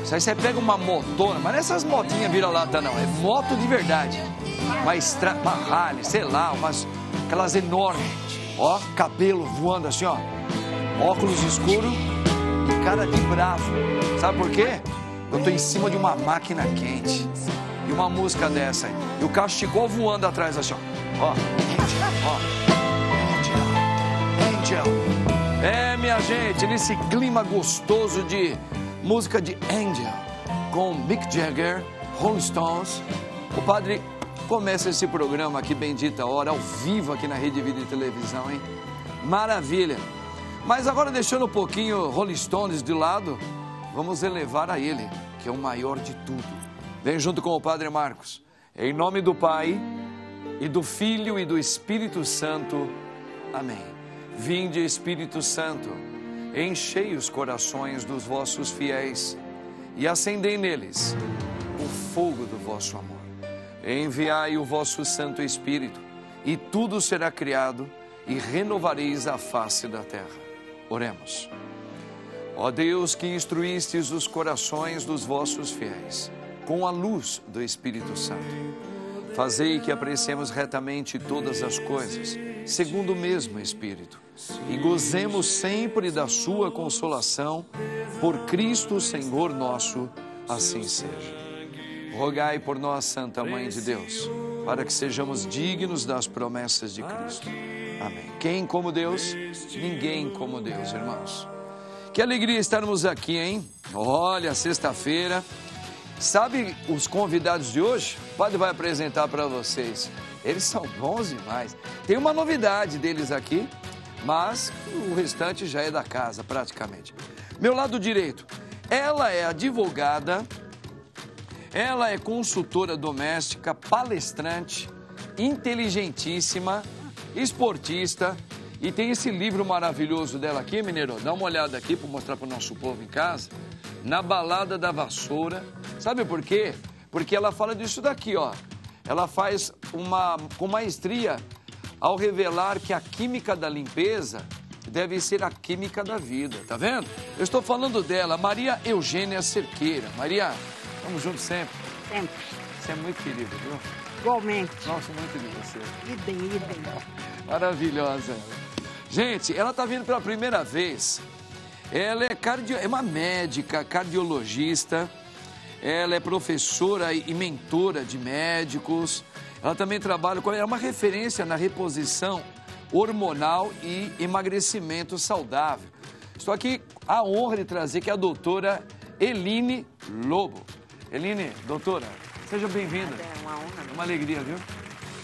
Isso aí você pega uma motona, mas não é essas motinhas vira-lata não, é moto de verdade. Uma Harley, sei lá, aquelas enormes. Ó, cabelo voando assim, ó. Óculos escuros e cara de bravo. Sabe por quê? Eu tô em cima de uma máquina quente. E uma música dessa aí. E o cachecol voando atrás assim, ó. Angel. É, minha gente, nesse clima gostoso de música de Angel, com Mick Jagger, Rolling Stones, o padre começa esse programa aqui, Bendita Hora, ao vivo aqui na Rede Vida de Televisão, hein? Maravilha! Mas agora, deixando um pouquinho Rolling Stones de lado, vamos elevar a ele, que é o maior de tudo. Vem junto com o Padre Marcos. Em nome do Pai, e do Filho e do Espírito Santo. Amém. Vinde, Espírito Santo, enchei os corações dos vossos fiéis e acendei neles o fogo do vosso amor. Enviai o vosso Santo Espírito e tudo será criado e renovareis a face da terra. Oremos. Ó Deus, que instruístes os corações dos vossos fiéis com a luz do Espírito Santo, fazei que apreciemos retamente todas as coisas, segundo o mesmo Espírito, e gozemos sempre da sua consolação, por Cristo Senhor nosso, assim seja. Rogai por nós, Santa Mãe de Deus, para que sejamos dignos das promessas de Cristo. Amém. Quem como Deus? Ninguém como Deus, irmãos. Que alegria estarmos aqui, hein? Olha, sexta-feira. Sabe os convidados de hoje? O padre vai apresentar para vocês. Eles são bons demais. Tem uma novidade deles aqui, mas o restante já é da casa, praticamente. Meu lado direito, ela é advogada, ela é consultora doméstica, palestrante, inteligentíssima, esportista, e tem esse livro maravilhoso dela aqui, Mineiro. Dá uma olhada aqui para mostrar para o nosso povo em casa. Na Balada da Vassoura. Sabe por quê? Porque ela fala disso daqui, ó. Ela faz com maestria ao revelar que a química da limpeza deve ser a química da vida, tá vendo? Eu estou falando dela, Maria Eugênia Cerqueira. Maria, vamos juntos sempre. Sempre. Você é muito querida, viu? Igualmente. Nossa, muito de você. Idem. Maravilhosa. Gente, ela está vindo pela primeira vez. Ela é uma médica, cardiologista. Ela é professora e mentora de médicos. Ela também trabalha é uma referência na reposição hormonal e emagrecimento saudável. Estou aqui a honra de trazer que é a doutora Eline Lobo. Eline, doutora, seja bem-vinda. É uma honra. É uma alegria, viu?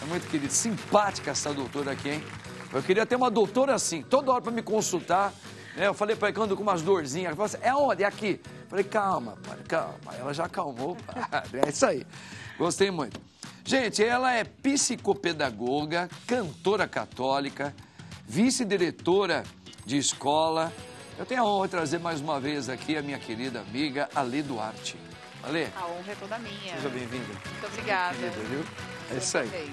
É muito querida, simpática essa doutora aqui, hein? Eu queria ter uma doutora assim, toda hora para me consultar. Eu falei para ela que ando com umas dorzinhas. Ela falou assim, é onde? É aqui. Eu falei, calma, padre, calma. Ela já acalmou, padre. É isso aí. Gostei muito. Gente, ela é psicopedagoga, cantora católica, vice-diretora de escola. Eu tenho a honra de trazer mais uma vez aqui a minha querida amiga Ale Duarte. Ale? A honra é toda minha. Seja bem-vinda. Muito obrigada. Querida, viu? É isso aí. Bem.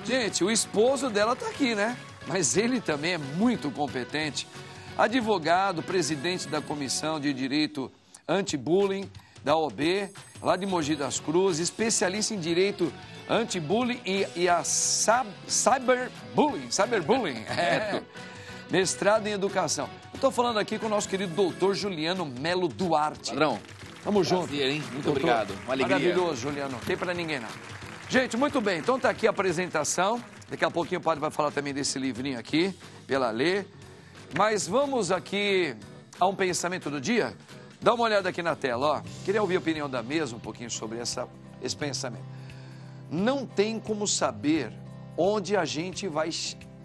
Gente, o esposo dela tá aqui, né? Mas ele também é muito competente. Advogado, presidente da Comissão de Direito Anti-Bullying da OAB, lá de Mogi das Cruzes, especialista em Direito Anti-Bullying e a Cyberbullying. É. Mestrado em Educação. Eu estou falando aqui com o nosso querido doutor Juliano Melo Duarte. Padrão. Tamo junto. Prazer, hein? Muito Doutor, obrigado. Uma alegria. Maravilhoso, Juliano. Não tem pra ninguém, não. Gente, muito bem. Então tá aqui a apresentação. Daqui a pouquinho o padre vai falar também desse livrinho aqui, pela Lê. Mas vamos aqui a um pensamento do dia. Dá uma olhada aqui na tela, ó. Queria ouvir a opinião da mesa um pouquinho sobre esse pensamento. Não tem como saber onde a gente vai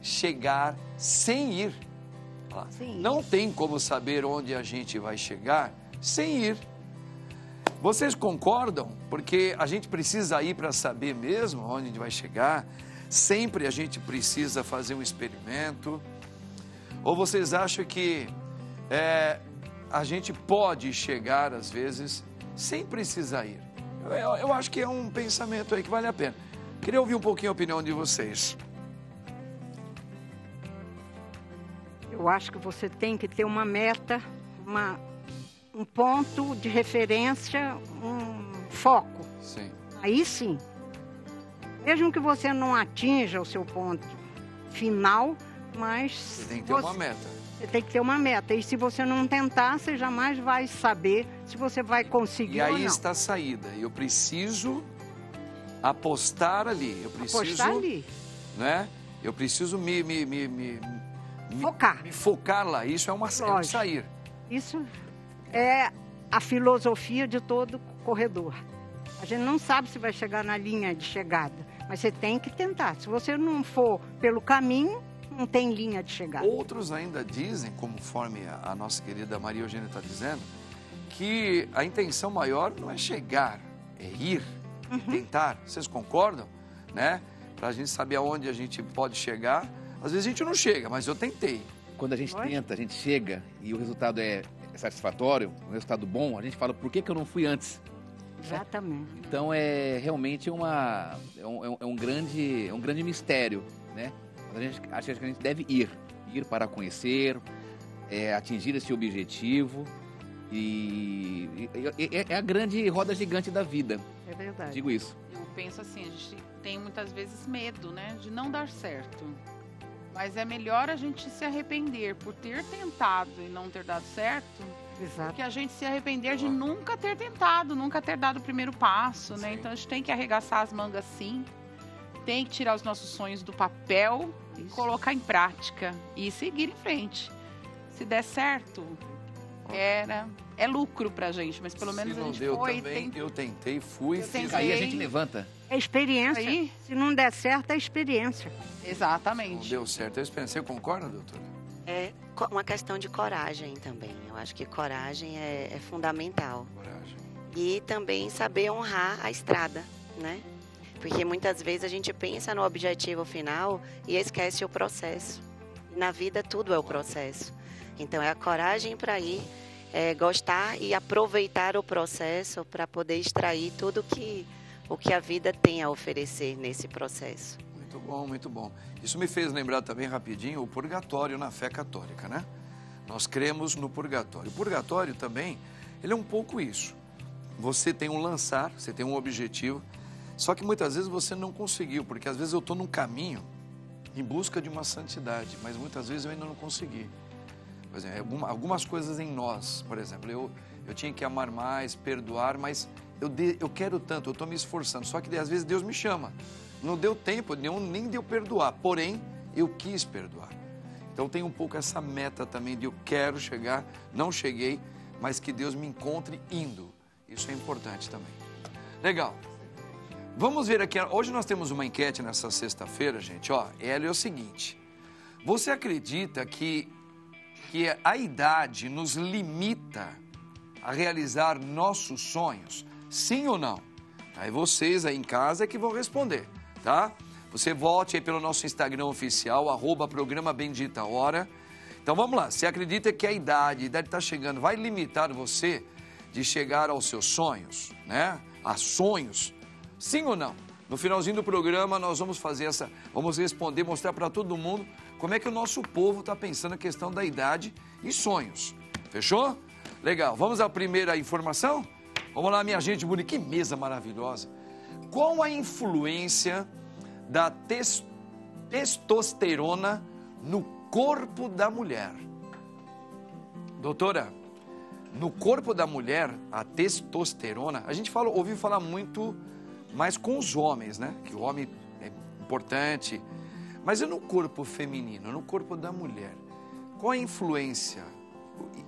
chegar sem ir. Olha lá. Sim. Não tem como saber onde a gente vai chegar sem ir. Vocês concordam? Porque a gente precisa ir para saber mesmo onde a gente vai chegar. Sempre a gente precisa fazer um experimento. Ou vocês acham que a gente pode chegar, às vezes, sem precisar ir? Eu acho que é um pensamento aí que vale a pena. Queria ouvir um pouquinho a opinião de vocês. Eu acho que você tem que ter uma meta, um ponto de referência, um foco. Sim. Aí sim, mesmo que você não atinja o seu ponto final, mas Você tem que ter uma meta. Você tem que ter uma meta. E se você não tentar, você jamais vai saber se você vai conseguir E ou aí não. está a saída. Eu preciso apostar ali. Eu preciso, Apostar ali. né? Eu preciso Focar. me focar lá. Isso é um Lógico. sair. Isso é a filosofia de todo corredor. A gente não sabe se vai chegar na linha de chegada, mas você tem que tentar. Se você não for pelo caminho, não tem linha de chegada. Outros ainda dizem, conforme a nossa querida Maria Eugênia está dizendo, que a intenção maior não é chegar, é ir, e tentar. Vocês concordam? Né? Para a gente saber aonde a gente pode chegar. Às vezes a gente não chega, mas eu tentei. Quando a gente Lógico. tenta, a gente chega e o resultado é satisfatório, um resultado bom, a gente fala, por que eu não fui antes? Exatamente. Então é realmente um grande mistério, né? Mas a gente acha que a gente deve ir para conhecer, atingir esse objetivo e é a grande roda gigante da vida, É verdade. digo isso. Eu penso assim, a gente tem muitas vezes medo, né, de não dar certo. Mas é melhor a gente se arrepender por ter tentado e não ter dado certo, Exato. que a gente se arrepender de nunca ter tentado, nunca ter dado o primeiro passo, né? Sim. Então a gente tem que arregaçar as mangas sim, tem que tirar os nossos sonhos do papel, colocar em prática e seguir em frente. Se der certo, é lucro pra gente, mas pelo menos Se a não gente deu foi. também, eu tentei, fui, Eu fiz. tentei. Aí a gente levanta. É experiência. Aí? Se não der certo, é experiência. Não Exatamente. deu certo. Eu pensei, concorda, doutora? É uma questão de coragem também. Eu acho que coragem é fundamental. Coragem. E também saber honrar a estrada, né? Porque muitas vezes a gente pensa no objetivo final e esquece o processo. E na vida tudo é o processo. Então é a coragem para ir, gostar e aproveitar o processo para poder extrair tudo o que a vida tem a oferecer nesse processo. Muito bom, muito bom. Isso me fez lembrar também rapidinho o purgatório na fé católica, né? Nós cremos no purgatório. O purgatório também, ele é um pouco isso. Você tem um lançar, você tem um objetivo, só que muitas vezes você não conseguiu, porque às vezes eu estou num caminho em busca de uma santidade, mas muitas vezes eu ainda não consegui. Por exemplo, algumas coisas em nós, por exemplo, eu tinha que amar mais, perdoar, mas eu quero tanto, eu estou me esforçando, só que às vezes Deus me chama. Não deu tempo, nem deu perdoar, porém, eu quis perdoar. Então tem um pouco essa meta também de eu quero chegar, não cheguei, mas que Deus me encontre indo. Isso é importante também. Legal. Vamos ver aqui, hoje nós temos uma enquete nessa sexta-feira, gente, ó, ela é o seguinte, você acredita que a idade nos limita a realizar nossos sonhos? Sim ou não? Aí vocês aí em casa é que vão responder, tá? Você volte aí pelo nosso Instagram oficial, @programa Bendita Hora. Então vamos lá, você acredita que a idade está chegando, vai limitar você de chegar aos seus sonhos, né? A sonhos? Sim ou não? No finalzinho do programa nós vamos fazer vamos responder, mostrar para todo mundo como é que o nosso povo está pensando a questão da idade e sonhos. Fechou? Legal, vamos à primeira informação? Vamos lá, minha gente bonita, que mesa maravilhosa. Qual a influência da testosterona no corpo da mulher? Doutora, no corpo da mulher, a testosterona, a gente ouviu falar muito mais com os homens, né? Que o homem é importante. Mas e no corpo feminino, no corpo da mulher? Qual a influência?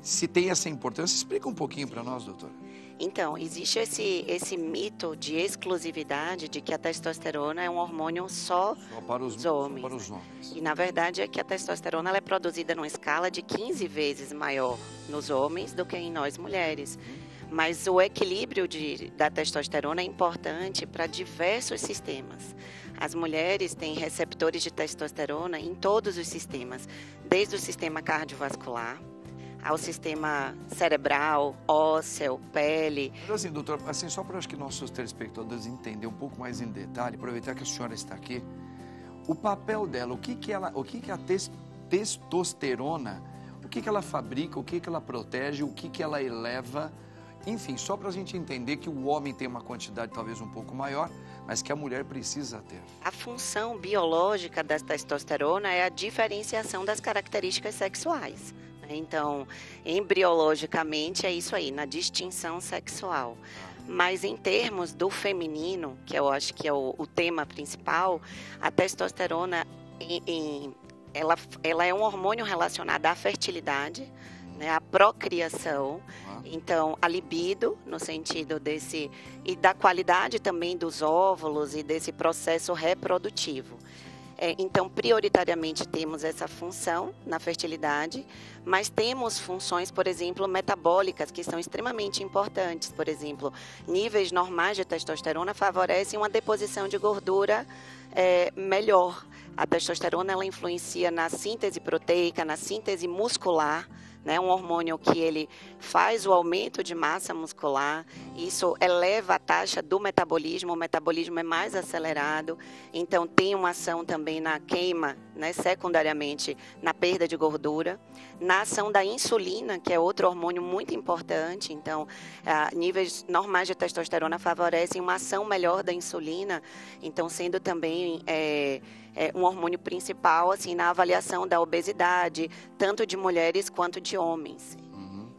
Se tem essa importância, explica um pouquinho para nós, doutora. Então, existe esse mito de exclusividade de que a testosterona é um hormônio só Para os homens. Para os homens. E, na verdade, é que a testosterona ela é produzida numa escala de 15 vezes maior nos homens do que em nós mulheres. Mas o equilíbrio da testosterona é importante para diversos sistemas. As mulheres têm receptores de testosterona em todos os sistemas, desde o sistema cardiovascular ao sistema cerebral, ósseo, pele. Mas assim, doutor, assim, só para acho que nossos telespectadores entenderem um pouco mais em detalhe, aproveitar que a senhora está aqui, o papel dela, o que a testosterona, o que ela fabrica, o que ela protege, o que ela eleva. Enfim, só para a gente entender que o homem tem uma quantidade talvez um pouco maior, mas que a mulher precisa ter. A função biológica da testosterona é a diferenciação das características sexuais. Então, embriologicamente é isso aí, na distinção sexual. Mas em termos do feminino, que eu acho que é o tema principal, a testosterona, ela é um hormônio relacionado à fertilidade, né, à procriação. Então, a libido, no sentido desse... E da qualidade também dos óvulos e desse processo reprodutivo. Então, prioritariamente temos essa função na fertilidade, mas temos funções, por exemplo, metabólicas, que são extremamente importantes. Por exemplo, níveis normais de testosterona favorecem uma deposição de gordura melhor. A testosterona ela influencia na síntese proteica, na síntese muscular, né, um hormônio que ele faz o aumento de massa muscular, isso eleva a taxa do metabolismo, o metabolismo é mais acelerado, então tem uma ação também na queima, né, secundariamente na perda de gordura, na ação da insulina, que é outro hormônio muito importante, então níveis normais de testosterona favorecem uma ação melhor da insulina, então sendo também um hormônio principal assim, na avaliação da obesidade, tanto de mulheres quanto de homens.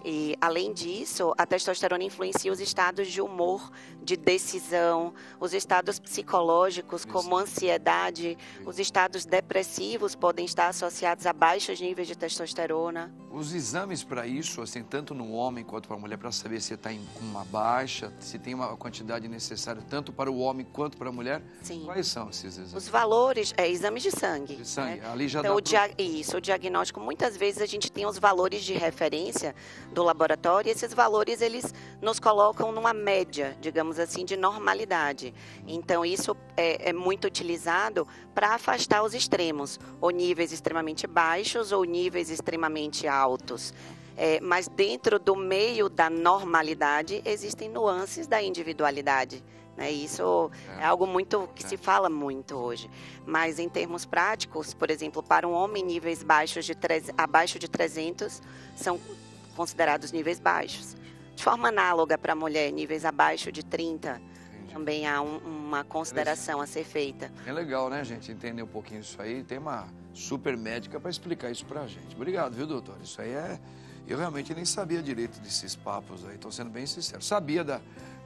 E, além disso, a testosterona influencia os estados de humor, de decisão, os estados psicológicos, como ansiedade, os estados depressivos podem estar associados a baixos níveis de testosterona. Os exames para isso, assim, tanto no homem quanto para a mulher, para saber se está com uma baixa, se tem uma quantidade necessária tanto para o homem quanto para a mulher, Sim. Quais são esses exames? Os valores, exames de sangue. De sangue, né? ali já então, dá o diagnóstico, muitas vezes a gente tem os valores de referência do laboratório, e esses valores eles nos colocam numa média, digamos assim, de normalidade. Então, isso é muito utilizado para afastar os extremos, ou níveis extremamente baixos ou níveis extremamente altos. Mas dentro do meio da normalidade existem nuances da individualidade. Né? Isso é algo muito que se fala muito hoje. Mas em termos práticos, por exemplo, para um homem, níveis baixos abaixo de 300 são considerados níveis baixos. De forma análoga para a mulher, níveis abaixo de 30, também há uma consideração a ser feita. É legal, né, gente, entender um pouquinho isso aí. Tem uma super médica para explicar isso para a gente. Obrigado, viu, doutor? Isso aí eu realmente nem sabia direito desses papos aí, estou sendo bem sincero. Sabia da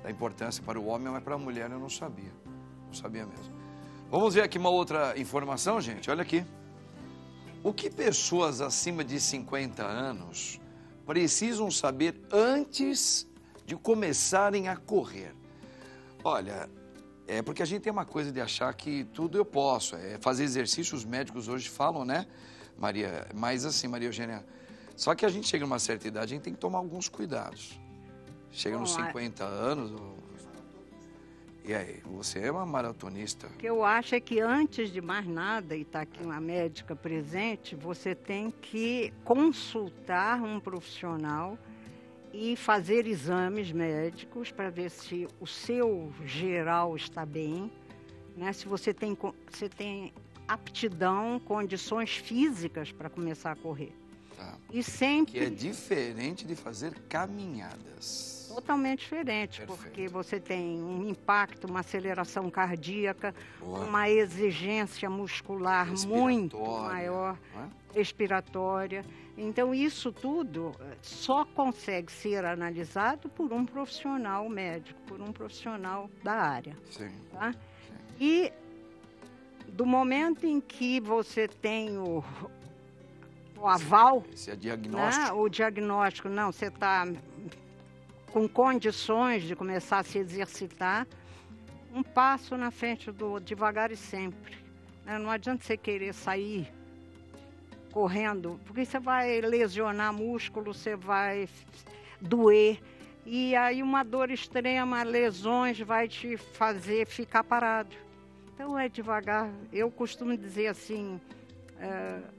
importância para o homem, mas para a mulher eu não sabia. Não sabia mesmo. Vamos ver aqui uma outra informação, gente. Olha aqui. O que pessoas acima de 50 anos precisam saber antes de começarem a correr? Olha, porque a gente tem uma coisa de achar que tudo eu posso. Fazer exercício, os médicos hoje falam, né, Maria? Mas assim, Maria Eugênia, só que a gente chega a uma certa idade, a gente tem que tomar alguns cuidados. Chega nos 50 anos... E aí, você é uma maratonista? O que eu acho é que antes de mais nada, e está aqui uma médica presente, você tem que consultar um profissional e fazer exames médicos para ver se o seu geral está bem, né? Se você tem aptidão, condições físicas para começar a correr. Tá. E sempre... Que é diferente de fazer caminhadas. Totalmente diferente, Perfeito. porque você tem um impacto, uma aceleração cardíaca, Boa. uma exigência muscular muito maior, não é? Respiratória. Então, isso tudo só consegue ser analisado por um profissional médico, por um profissional da área. Sim. Tá? Sim. E do momento em que você tem o aval, Esse é diagnóstico. né? O diagnóstico, não, você está com condições de começar a se exercitar, um passo na frente do outro, devagar e sempre. Não adianta você querer sair correndo, porque você vai lesionar músculo, você vai doer, e aí uma dor extrema, lesões, vai te fazer ficar parado. Então é devagar. Eu costumo dizer assim,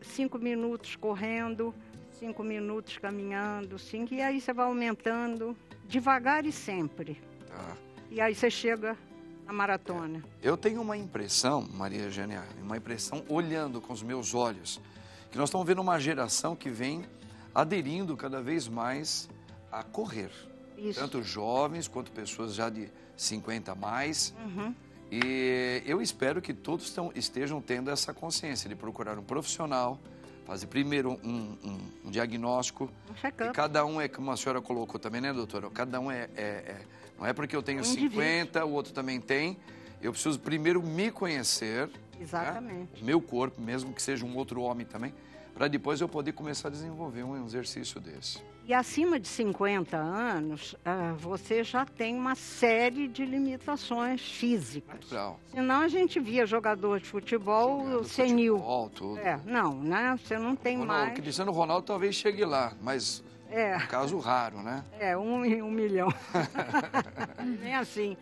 5 minutos correndo, 5 minutos caminhando, e aí você vai aumentando, devagar e sempre. Tá. E aí você chega na maratona. Eu tenho uma impressão, Maria Eugênia, uma impressão olhando com os meus olhos, que nós estamos vendo uma geração que vem aderindo cada vez mais a correr. Isso. Tanto jovens quanto pessoas já de 50 a mais. Uhum. E eu espero que todos estejam tendo essa consciência de procurar um profissional, fazer primeiro um diagnóstico. Um check-up. E cada um como a senhora colocou também, né, doutora? Cada um não é porque eu tenho Um 50, o outro também tem. Eu preciso primeiro me conhecer. Exatamente. Né? O meu corpo, mesmo que seja um outro homem também, para depois eu poder começar a desenvolver um exercício desse. E acima de 50 anos, você já tem uma série de limitações físicas. Natural. Senão a gente via jogador de futebol Jogando senil. futebol, tudo. Não, né? Você não tem Ronaldo, mais. Cristiano Ronaldo talvez chegue lá, mas é um caso raro, né? 1 milhão. Nem assim.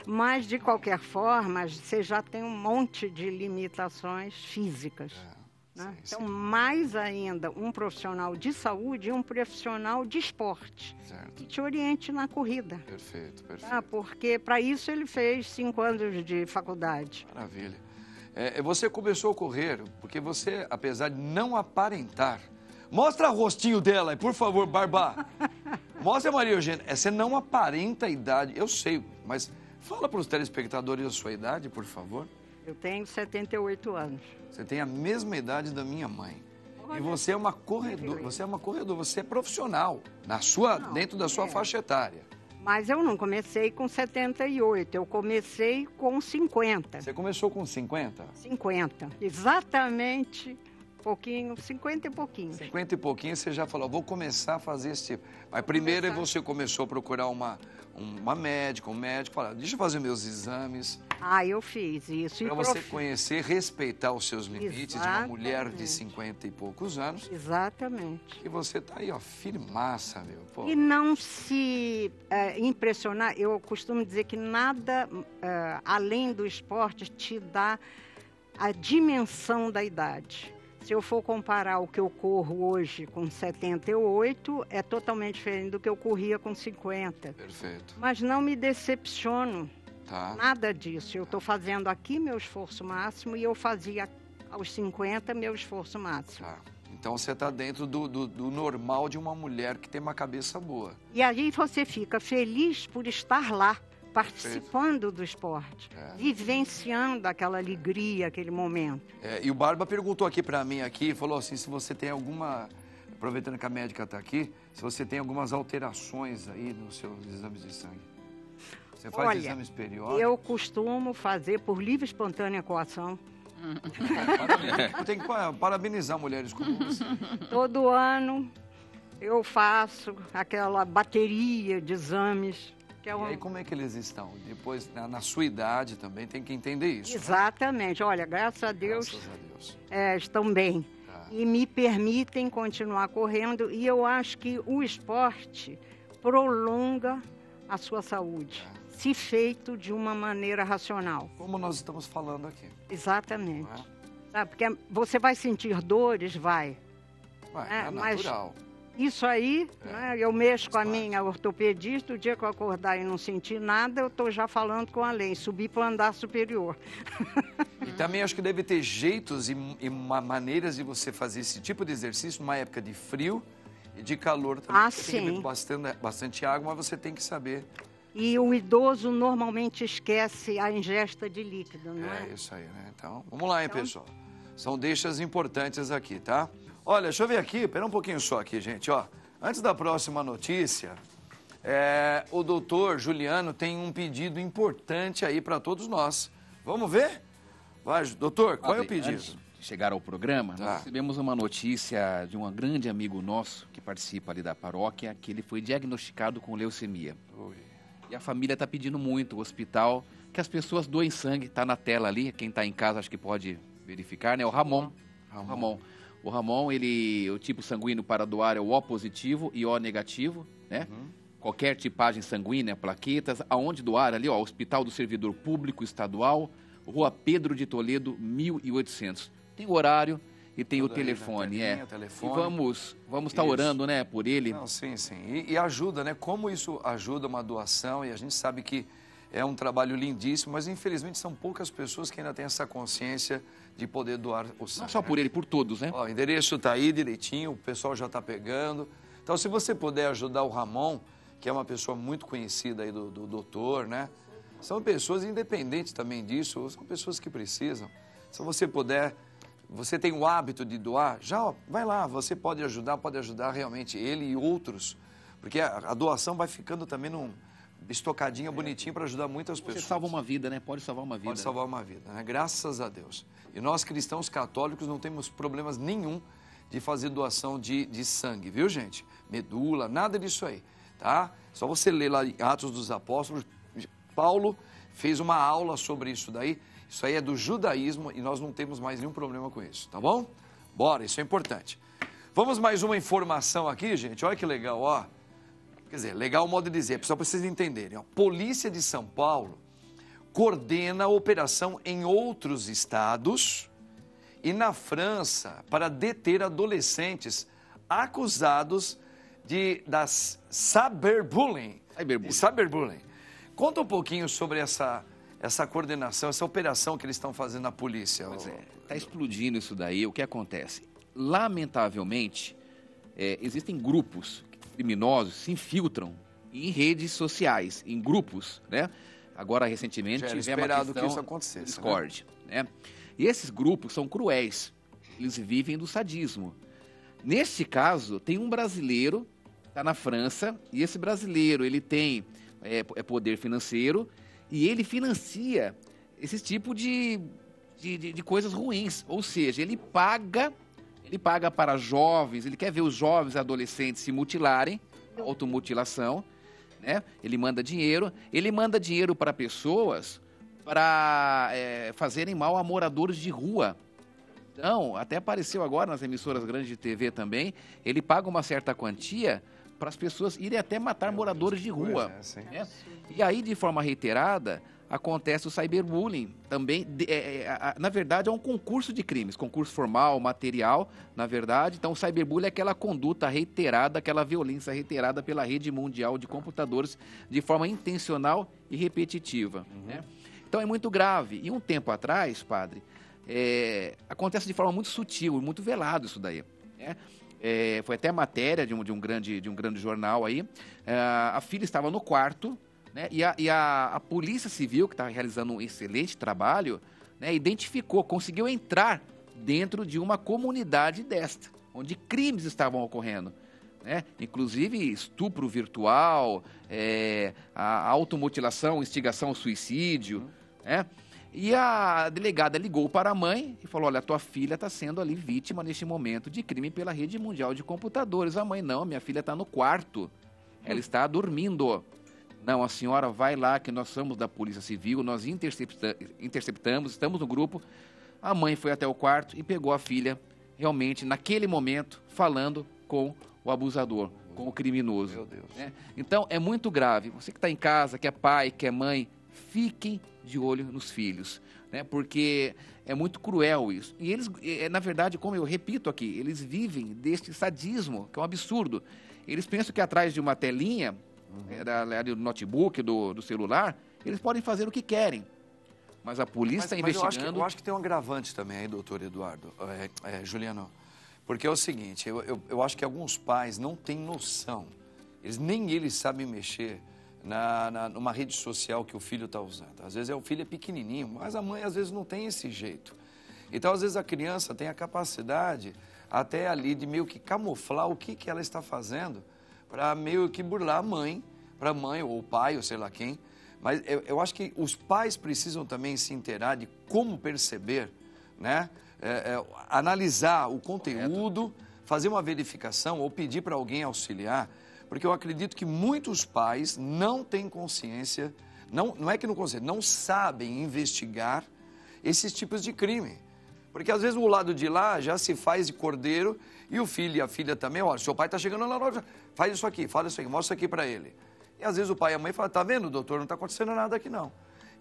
Mas, de qualquer forma, você já tem um monte de limitações físicas. Né? Sim, Então, sim. mais ainda, um profissional de saúde e um profissional de esporte Certo. que te oriente na corrida. Perfeito, perfeito. Tá? Porque, para isso, ele fez 5 anos de faculdade. Maravilha. Você começou a correr porque você, apesar de não aparentar... Mostra o rostinho dela aí, por favor, Barbá. Mostra, Maria Eugênia. Você não aparenta a idade, eu sei, mas fala para os telespectadores a sua idade, por favor. Eu tenho 78 anos. Você tem a mesma idade da minha mãe. E Olha, você é uma corredora, você é profissional, dentro da sua faixa etária. Mas eu não comecei com 78, eu comecei com 50. Você começou com 50? 50, exatamente, pouquinho, 50 e pouquinho. 50 e pouquinho você já falou, vou começar a fazer esse tipo. Mas primeiro você começou a procurar uma médica, um médico, falar, deixa eu fazer meus exames. Eu fiz isso. Para você conhecer, respeitar os seus limites de uma mulher de Exatamente. 50 e poucos anos. Exatamente. E você tá aí, ó, firmaça, meu. Pô. E não se impressionar, eu costumo dizer que nada além do esporte te dá a dimensão da idade. Se eu for comparar o que eu corro hoje com 78, é totalmente diferente do que eu corria com 50. Perfeito. Mas não me decepciono, Tá. nada disso. Eu estou fazendo aqui meu esforço máximo e eu fazia aos 50 meu esforço máximo. Tá. Então você está dentro do normal de uma mulher que tem uma cabeça boa. E aí você fica feliz por estar lá, participando do esporte, vivenciando aquela alegria, aquele momento. E o Barba perguntou aqui para mim, falou assim, se você tem alguma, aproveitando que a médica está aqui, se você tem algumas alterações aí nos seus exames de sangue. Você faz exames periódicos? Eu costumo fazer por livre e espontânea coação. Tem que parabenizar mulheres como você. Todo ano eu faço aquela bateria de exames. Que é E aí como é que eles estão? Depois, na sua idade também, tem que entender isso. Exatamente. Olha, graças a Deus, Graças a Deus. estão bem. Tá. E me permitem continuar correndo. E eu acho que o esporte prolonga a sua saúde, se feito de uma maneira racional. Como nós estamos falando aqui. Exatamente. Não é? Sabe? Porque você vai sentir dores, vai. É mas natural. Isso aí, né, eu mexo com a minha ortopedista, o dia que eu acordar e não sentir nada, eu estou já falando com a lei, subir para o andar superior. E também acho que deve ter jeitos e maneiras de você fazer esse tipo de exercício numa época de frio e de calor também. Você tem que beber bastante água, mas você tem que saber. E o idoso normalmente esquece a ingesta de líquido, não é? É isso aí, né? Então, vamos lá, hein, pessoal? São deixas importantes aqui, tá? Olha, deixa eu ver aqui, pera um pouquinho só aqui, gente, ó. Antes da próxima notícia, o doutor Juliano tem um pedido importante aí para todos nós. Vamos ver? Vai, doutor, qual é o pedido? Antes de chegar ao programa, nós recebemos uma notícia de um grande amigo nosso que participa ali da paróquia, que ele foi diagnosticado com leucemia. Ui. E a família está pedindo muito, o hospital, que as pessoas doem sangue, está na tela ali, quem está em casa acho que pode verificar, né? O Ramon. O Ramon, o tipo sanguíneo para doar é o O positivo e O negativo, né? Qualquer tipagem sanguínea, plaquetas, aonde doar ali, ó, Hospital do Servidor Público Estadual, Rua Pedro de Toledo, 1800. Tem o horário e tem o telefone, telefone. E vamos estar orando, né, por ele. Não, sim. E ajuda, né? Como isso ajuda uma doação, e a gente sabe que é um trabalho lindíssimo, mas infelizmente são poucas pessoas que ainda têm essa consciência de poder doar o sangue. Não só por ele, por todos, né? Ó, o endereço está aí direitinho, o pessoal já está pegando. Então, se você puder ajudar o Ramon, que é uma pessoa muito conhecida aí do doutor, né? São pessoas independentes também disso, são pessoas que precisam. Se você puder, você tem o hábito de doar, já ó, vai lá, você pode ajudar realmente ele e outros. Porque a doação vai ficando também estocadinha, bonitinho, para ajudar muitas pessoas. Você salva uma vida, né? Pode salvar uma vida. Pode salvar uma vida, né? Graças a Deus. E nós, cristãos católicos, não temos problemas nenhum de fazer doação de sangue, viu, gente? Medula, nada disso aí, tá? Só você ler lá em Atos dos Apóstolos, Paulo fez uma aula sobre isso daí. Isso aí é do judaísmo e nós não temos mais nenhum problema com isso, tá bom? Bora, isso é importante. Vamos mais uma informação aqui, gente. Olha que legal, ó. Quer dizer, legal o modo de dizer, só para vocês entenderem. Ó. Polícia de São Paulo coordena a operação em outros estados e na França para deter adolescentes acusados das cyberbullying. Cyberbullying. Conta um pouquinho sobre essa coordenação, essa operação que eles estão fazendo na polícia. Pois é, está explodindo isso daí. O que acontece? Lamentavelmente, existem grupos criminosos se infiltram em redes sociais, em grupos, né? Agora, recentemente, tivemos esperado que isso acontecesse, Discord, né? E esses grupos são cruéis, eles vivem do sadismo. Neste caso, tem um brasileiro, está na França, e esse brasileiro, ele tem poder financeiro, e ele financia esse tipo de coisas ruins, ou seja, ele paga para jovens, ele quer ver os jovens adolescentes se mutilarem, automutilação, né? Ele manda dinheiro para pessoas para fazerem mal a moradores de rua. Então, até apareceu agora nas emissoras grandes de TV também, ele paga uma certa quantia para as pessoas irem até matar moradores de rua. Né? E aí, de forma reiterada, acontece o cyberbullying também. Na verdade, é um concurso de crimes, concurso formal, material, na verdade. Então, o cyberbullying é aquela conduta reiterada, aquela violência reiterada pela rede mundial de computadores de forma intencional e repetitiva. Né? Então, é muito grave. E um tempo atrás, padre, acontece de forma muito sutil, muito velado isso daí. Né? Foi até matéria de um grande jornal aí. A filha estava no quarto, né? E a Polícia Civil, que está realizando um excelente trabalho, né, conseguiu entrar dentro de uma comunidade desta, onde crimes estavam ocorrendo. Né? Inclusive estupro virtual, a automutilação, instigação ao suicídio. Né? E a delegada ligou para a mãe e falou, olha, tua filha está sendo ali vítima neste momento de crime pela rede mundial de computadores. A mãe, não, minha filha está no quarto, ela está dormindo. Não, a senhora vai lá, que nós somos da Polícia Civil, nós interceptamos, estamos no grupo. A mãe foi até o quarto e pegou a filha, realmente, naquele momento, falando com o abusador, com o criminoso. Meu Deus. Né? Então, é muito grave. Você que está em casa, que é pai, que é mãe, fiquem de olho nos filhos, né? Porque é muito cruel isso. E eles, na verdade, como eu repito aqui, eles vivem deste sadismo, que é um absurdo. Eles pensam que atrás de uma telinha, do notebook, do celular, eles podem fazer o que querem. Mas a polícia está investigando. Eu acho que tem um agravante também aí, doutor Eduardo, Juliano. Porque é o seguinte, eu acho que alguns pais não têm noção, nem eles sabem mexer numa rede social que o filho está usando. Às vezes o filho é pequenininho, mas a mãe às vezes não tem esse jeito. Então, às vezes a criança tem a capacidade até ali de meio que camuflar o que ela está fazendo para meio que burlar a mãe, para a mãe ou o pai ou sei lá quem. Mas eu acho que os pais precisam também se inteirar de como perceber, né? Analisar o conteúdo, fazer uma verificação ou pedir para alguém auxiliar, porque eu acredito que muitos pais não têm consciência, não é que não conseguem, não sabem investigar esses tipos de crime. Porque às vezes o lado de lá já se faz de cordeiro e o filho e a filha também, olha, seu pai está chegando lá na loja, faz isso aqui, fala isso aqui, mostra isso aqui para ele. E às vezes o pai e a mãe falam, tá vendo, doutor, não está acontecendo nada aqui não.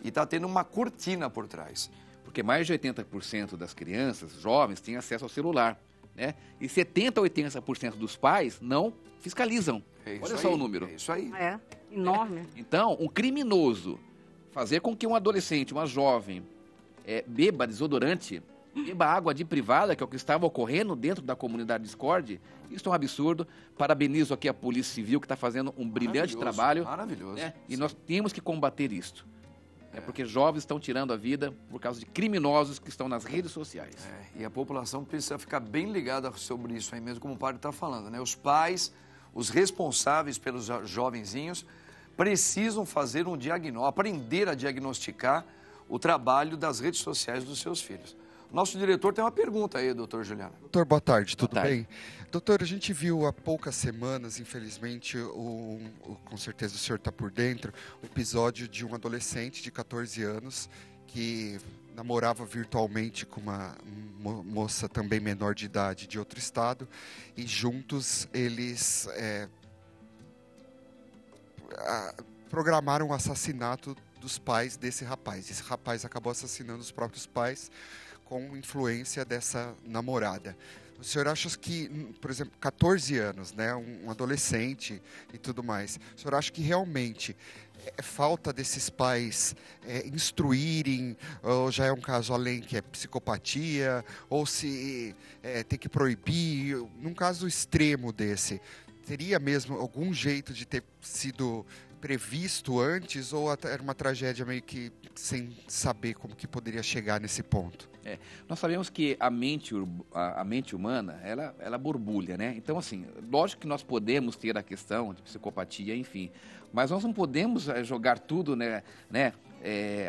E está tendo uma cortina por trás. Porque mais de 80% das crianças, jovens, têm acesso ao celular, né? E 70% a 80% dos pais não fiscalizam. Olha só o número. É isso aí. É, enorme. Então, um criminoso fazer com que um adolescente, uma jovem, beba desodorante, beba água de privada, que é o que estava ocorrendo dentro da comunidade Discord. Isso é um absurdo. Parabenizo aqui a Polícia Civil, que está fazendo um brilhante trabalho. Maravilhoso. Né? E nós temos que combater isto. Porque jovens estão tirando a vida por causa de criminosos que estão nas redes sociais. E a população precisa ficar bem ligada sobre isso aí mesmo, como o padre está falando, né? Os pais, os responsáveis pelos jovenzinhos, precisam fazer um diagnóstico, aprender a diagnosticar o trabalho das redes sociais dos seus filhos. Nosso diretor tem uma pergunta aí, doutor Juliano. Doutor, boa tarde, tudo Boa tarde. bem? Doutor, a gente viu há poucas semanas, infelizmente, com certeza o senhor está por dentro, o episódio de um adolescente de 14 anos que namorava virtualmente com uma moça também menor de idade de outro estado e juntos eles programaram o assassinato dos pais desse rapaz. Esse rapaz acabou assassinando os próprios pais com influência dessa namorada. O senhor acha que, por exemplo, 14 anos, né, um adolescente e tudo mais, o senhor acha que realmente é falta desses pais instruírem, ou já é um caso além que é psicopatia, ou se tem que proibir, num caso extremo desse, teria mesmo algum jeito de ter sido previsto antes, ou era uma tragédia meio que sem saber como que poderia chegar nesse ponto? Nós sabemos que a mente humana, ela borbulha, né? Então, assim, lógico que nós podemos ter a questão de psicopatia, enfim, mas nós não podemos jogar tudo, né,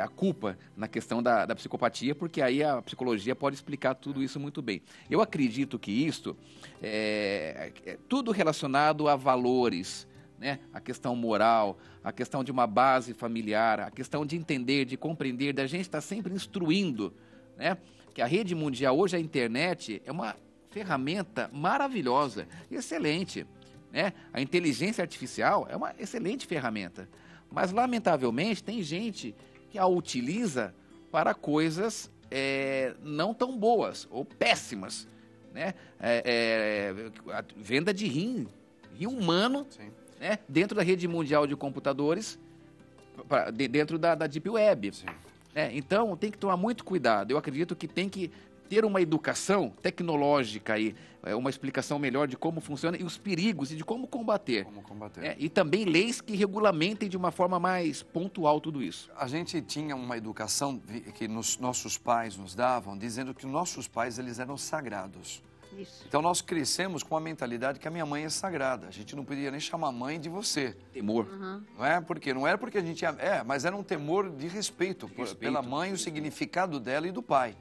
a culpa na questão da psicopatia, porque aí a psicologia pode explicar tudo isso muito bem. Eu acredito que isto é tudo relacionado a valores, né? A questão moral, a questão de uma base familiar, a questão de entender, de compreender, da gente estar sempre instruindo, né? Que a rede mundial, hoje a internet, é uma ferramenta maravilhosa, excelente, né? A inteligência artificial é uma excelente ferramenta, mas lamentavelmente tem gente que a utiliza para coisas não tão boas ou péssimas, né? A venda de rim humano, né? Dentro da rede mundial de computadores, dentro da Deep Web. Então, tem que tomar muito cuidado. Eu acredito que tem que ter uma educação tecnológica aí, uma explicação melhor de como funciona e os perigos e de como combater. E também leis que regulamentem de uma forma mais pontual tudo isso. A gente tinha uma educação que nossos pais nos davam, dizendo que nossos pais eles eram sagrados. Isso. Então nós crescemos com a mentalidade que a minha mãe é sagrada. A gente não podia nem chamar mãe de você. Temor. Não é? Porque não era porque a gente mas era um temor de respeito pela mãe, o significado dela e do pai.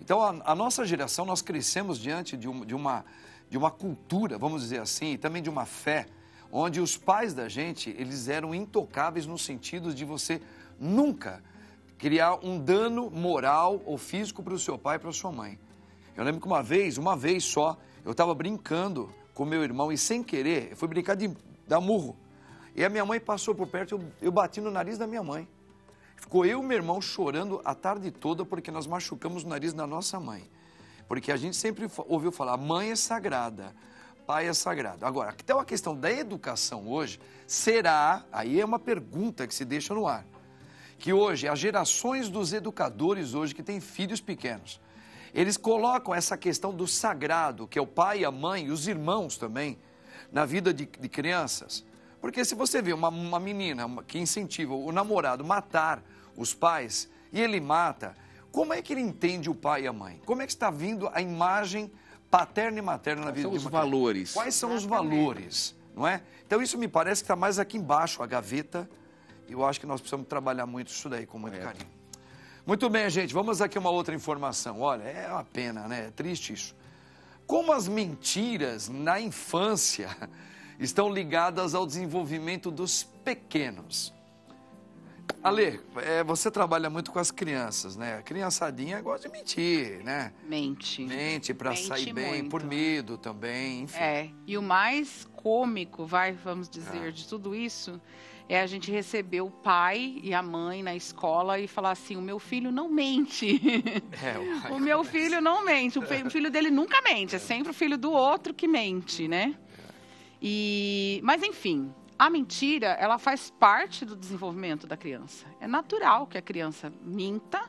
Então a nossa geração, nós crescemos diante de uma cultura, vamos dizer assim, e também de uma fé, onde os pais da gente, eles eram intocáveis no sentido de você nunca criar um dano moral ou físico para o seu pai e para a sua mãe. Eu lembro que uma vez só, eu estava brincando com meu irmão e sem querer, eu fui brincar de dar murro. E a minha mãe passou por perto, eu bati no nariz da minha mãe. Ficou eu e meu irmão chorando a tarde toda porque nós machucamos o nariz da nossa mãe. Porque a gente sempre ouviu falar, mãe é sagrada, pai é sagrado. Agora, então a questão da educação hoje, aí é uma pergunta que se deixa no ar, que hoje, as gerações dos educadores hoje que têm filhos pequenos, eles colocam essa questão do sagrado, que é o pai, a mãe e os irmãos também, na vida de crianças. Porque se você vê uma menina que incentiva o namorado a matar os pais, e ele mata, como é que ele entende o pai e a mãe? Como é que está vindo a imagem paterna e materna na vida de uma criança? Quais são os valores? Quais são os valores, não é? Então isso me parece que está mais aqui embaixo, a gaveta, e eu acho que nós precisamos trabalhar muito isso daí, com muito carinho. Muito bem, gente, vamos aqui uma outra informação. Olha, é uma pena, né? É triste isso. Como as mentiras na infância estão ligadas ao desenvolvimento dos pequenos. Ale, você trabalha muito com as crianças, né? A criançadinha gosta de mentir, né? Mente para sair bem, muito. Por medo também, enfim. E o mais cômico, vamos dizer, de tudo isso, é a gente receber o pai e a mãe na escola e falar assim, o meu filho não mente. O meu filho não mente, o filho dele nunca mente, é sempre o filho do outro que mente, né? Mas enfim, a mentira, ela faz parte do desenvolvimento da criança. É natural que a criança minta,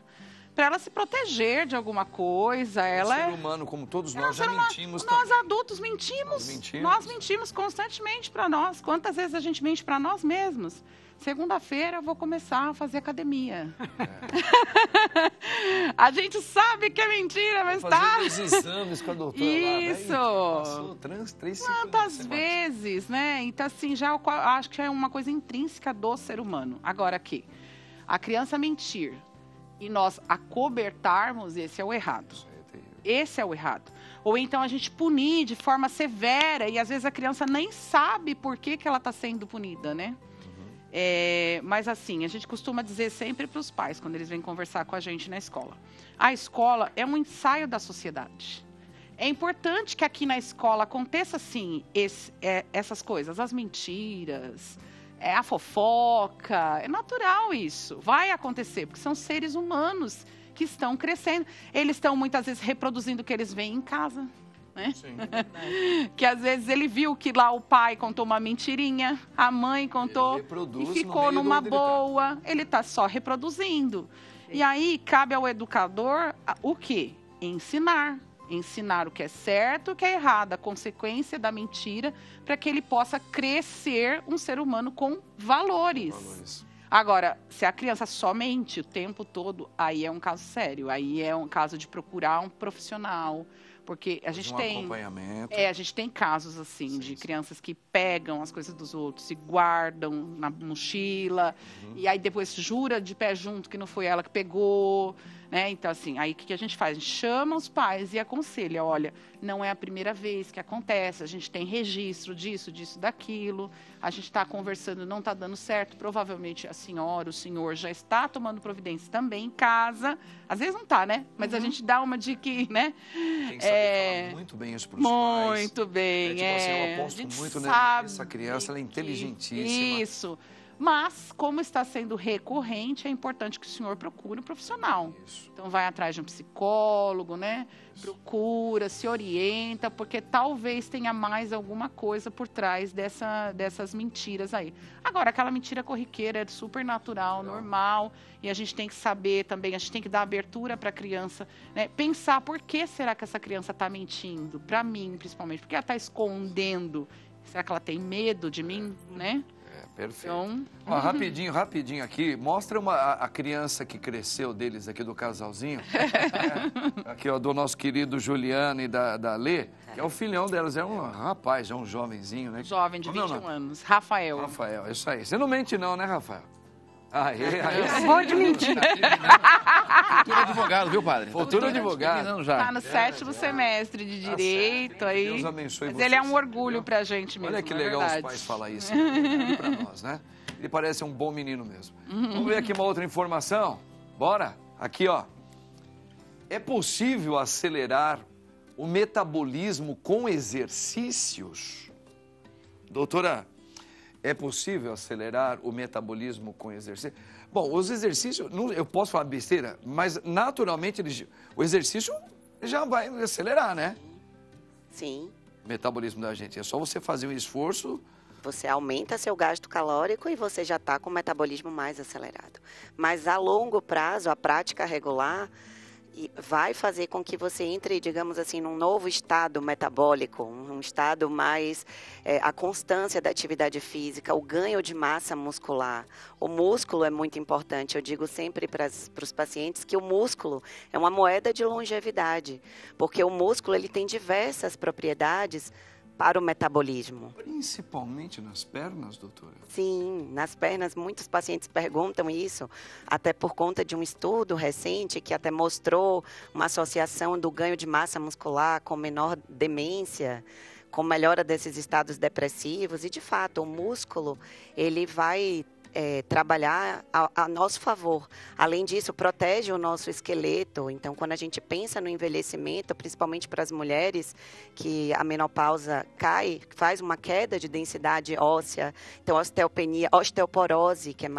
para ela se proteger de alguma coisa. Ela ser é humano, como todos nós, já mentimos Nós também. adultos mentimos. Nós Nós mentimos constantemente para nós. Quantas vezes a gente mente para nós mesmos? Segunda-feira eu vou começar a fazer academia. A gente sabe que é mentira, mas Vou tá. fazer os exames com a doutora Isso. lá. Passou 3 Quantas vezes, né? Então, assim, já eu acho que é uma coisa intrínseca do ser humano. Agora aqui, a criança mentir e nós acobertarmos, esse é o errado. Esse é o errado. Ou então a gente punir de forma severa e às vezes a criança nem sabe por que ela está sendo punida, né? Mas assim, a gente costuma dizer sempre para os pais, quando eles vêm conversar com a gente na escola. A escola é um ensaio da sociedade. É importante que aqui na escola aconteça, sim, essas coisas, as mentiras, a fofoca. É natural isso, vai acontecer, porque são seres humanos que estão crescendo. Eles estão, muitas vezes, reproduzindo o que eles veem em casa. Né? Sim. Que às vezes ele viu que lá o pai contou uma mentirinha, a mãe contou e ficou numa boa. Ele está só reproduzindo. E aí cabe ao educador o quê? Ensinar. Ensinar o que é certo, o que é errado, a consequência da mentira, para que ele possa crescer um ser humano com valores. Agora, se a criança só mente o tempo todo, aí é um caso sério. Aí é um caso de procurar um profissional. Porque a gente tem acompanhamento. A gente tem casos assim de crianças que pegam as coisas dos outros e guardam na mochila e aí depois jura de pé junto que não foi ela que pegou, né? Então assim, aí o que a gente faz? A gente chama os pais e aconselha, olha, não é a primeira vez que acontece, a gente tem registro disso, daquilo, a gente está conversando, não está dando certo, provavelmente a senhora, o senhor já está tomando providência também em casa, às vezes não está, né? Mas a gente dá uma de que, né? Tem que saber falar muito bem isso para os pais. Muito bem, tipo assim, eu aposto muito nessa criança, ela é inteligentíssima. Isso. Mas, como está sendo recorrente, é importante que o senhor procure um profissional. Isso. Então, vai atrás de um psicólogo, né? Procura, se orienta, porque talvez tenha mais alguma coisa por trás dessas mentiras aí. Agora, aquela mentira corriqueira é super natural, normal, e a gente tem que saber também, a gente tem que dar abertura para a criança, né? Pensar por que será que essa criança está mentindo, para mim, principalmente, porque ela está escondendo. Será que ela tem medo de mim, né? Perfeito. Então... Ó, rapidinho aqui, mostra a criança que cresceu deles aqui do casalzinho. Aqui, ó, do nosso querido Juliano e da Lê, que é o filhão delas, é um rapaz, é um jovenzinho, né? Jovem de 21 anos, Rafael. Rafael, isso aí. Você não mente não, né, Rafael? Aí. Acabou de mentir. Futuro advogado, viu, padre? Futuro advogado. Está no 7º semestre de Direito. Aí. Deus abençoe Mas vocês, ele é um orgulho entendeu? pra gente mesmo. Olha que é legal verdade. os pais falar isso pra nós, né? Ele parece um bom menino mesmo. Vamos ver aqui uma outra informação? Bora? Aqui, ó. É possível acelerar o metabolismo com exercícios? Doutora, é possível acelerar o metabolismo com exercício? Bom, os exercícios, eu posso falar besteira, mas naturalmente o exercício já vai acelerar, né? Sim. O metabolismo da gente. É só você fazer um esforço. Você aumenta seu gasto calórico e você já está com o metabolismo mais acelerado. Mas a longo prazo, a prática regular vai fazer com que você entre, digamos assim, num novo estado metabólico, um estado mais, a constância da atividade física, o ganho de massa muscular. O músculo é muito importante. Eu digo sempre para os pacientes que o músculo é uma moeda de longevidade, porque o músculo ele tem diversas propriedades para o metabolismo. Principalmente nas pernas, doutora? Sim, nas pernas, muitos pacientes perguntam isso, até por conta de um estudo recente que até mostrou uma associação do ganho de massa muscular com menor demência, com melhora desses estados depressivos, e de fato o músculo ele vai trabalhar a nosso favor. Além disso, protege o nosso esqueleto. Então, quando a gente pensa no envelhecimento, principalmente para as mulheres, que a menopausa faz uma queda de densidade óssea, então osteopenia, osteoporose, que é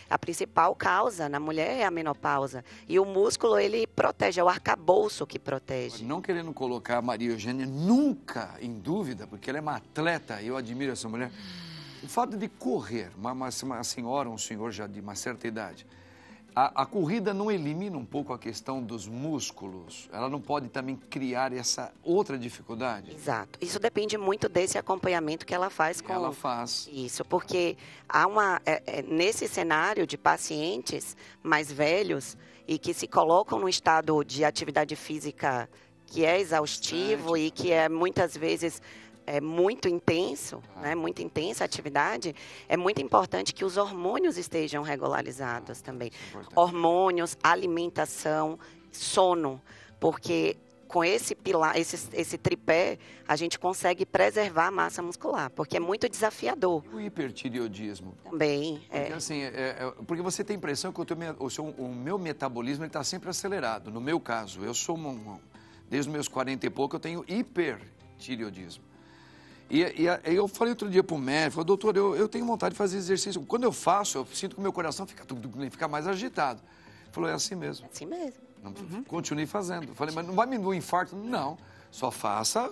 a principal causa na mulher é a menopausa. E o músculo, ele protege, é o arcabouço que protege. Não querendo colocar a Maria Eugênia nunca em dúvida, porque ela é uma atleta e eu admiro essa mulher. O fato de correr, uma senhora, um senhor já de uma certa idade, A corrida não elimina um pouco a questão dos músculos? Ela não pode também criar essa outra dificuldade? Exato. Isso depende muito desse acompanhamento que ela faz com... Ela faz. Isso, porque há nesse cenário de pacientes mais velhos e que se colocam num estado de atividade física que é exaustivo e que é muitas vezes muito intenso, né? Muito intensa a atividade, é muito importante que os hormônios estejam regularizados também. Hormônios, alimentação, sono, porque com esse pilar, esse tripé, a gente consegue preservar a massa muscular, porque é muito desafiador. E o hipertireoidismo? Também. Porque, assim, porque você tem a impressão que o meu metabolismo está sempre acelerado. No meu caso, eu sou desde os meus 40 e pouco, eu tenho hipertireoidismo. E eu falei outro dia para o médico, doutor, eu tenho vontade de fazer exercício. Quando eu faço, eu sinto que o meu coração fica mais agitado. Ele falou, é assim mesmo. É assim mesmo. Continue fazendo. Eu falei, mas não vai me dar um infarto? Não, só faça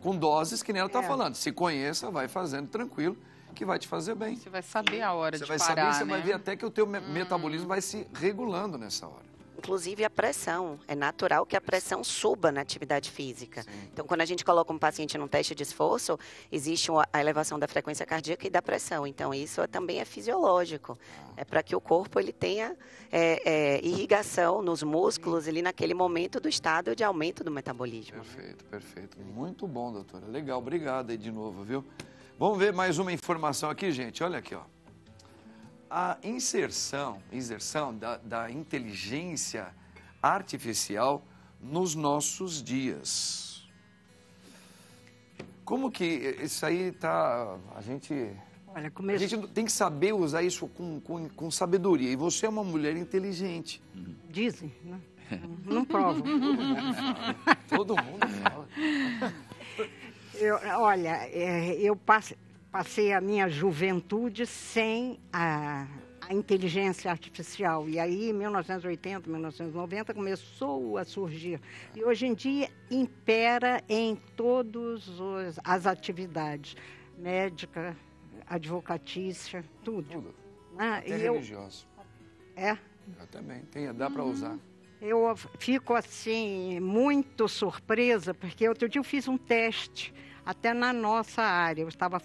com doses que nem ela está falando. Se conheça, vai fazendo tranquilo, que vai te fazer bem. Você vai saber a hora de parar, Você vai saber, você né? vai ver até que o teu metabolismo vai se regulando nessa hora. Inclusive a pressão. É natural que a pressão suba na atividade física. Sim. Então, quando a gente coloca um paciente num teste de esforço, existe a elevação da frequência cardíaca e da pressão. Então, isso também é fisiológico. É para que o corpo ele tenha irrigação nos músculos ali naquele momento do estado de aumento do metabolismo. Perfeito, perfeito. Muito bom, doutora. Legal, obrigado aí de novo, viu? Vamos ver mais uma informação aqui, gente. Olha aqui, ó. A inserção da inteligência artificial nos nossos dias. Como que isso aí tá... A gente tem que saber usar isso com sabedoria. E você é uma mulher inteligente. Dizem, né? Não provam. Todo mundo fala. Eu passei a minha juventude sem a inteligência artificial. E aí, em 1980, 1990, começou a surgir. E hoje em dia impera em todas as atividades. Médica, advocatícia, tudo. Até religioso. É? Eu também. Dá para usar. Eu fico, assim, muito surpresa, porque outro dia eu fiz um teste, até na nossa área. Eu estava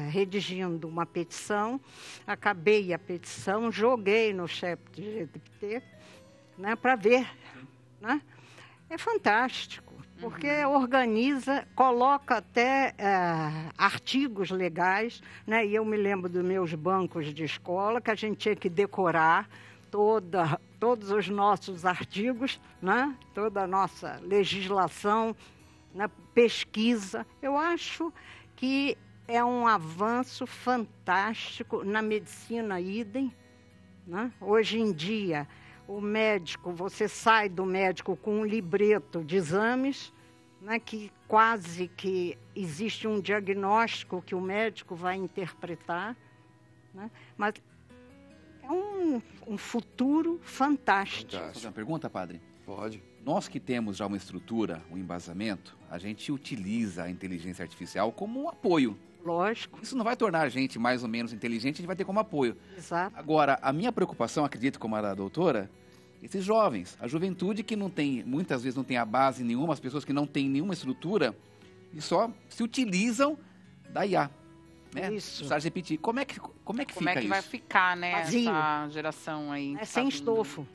redigindo uma petição, acabei a petição, joguei no ChatGPT, né, para ver. Né? É fantástico, porque organiza, coloca até artigos legais, né? E eu me lembro dos meus bancos de escola, que a gente tinha que decorar todos os nossos artigos, né? Toda a nossa legislação, né? Pesquisa. Eu acho que é um avanço fantástico na medicina, idem. Né? Hoje em dia, você sai do médico com um libreto de exames, né? Que quase que existe um diagnóstico que o médico vai interpretar. Né? Mas é um futuro fantástico. Posso fazer uma pergunta, padre? Pode. Nós que temos já uma estrutura, um embasamento, a gente utiliza a inteligência artificial como um apoio. Lógico. Isso não vai tornar a gente mais ou menos inteligente, a gente vai ter como apoio. Exato. Agora, a minha preocupação, acredito como a da doutora, esses jovens, a juventude que muitas vezes não tem a base nenhuma, as pessoas que não têm nenhuma estrutura e só se utilizam da IA. Né? Isso. O ChatGPT. Como é que fica isso? Vai ficar, né, Vazio. essa geração aí? Sem estofo.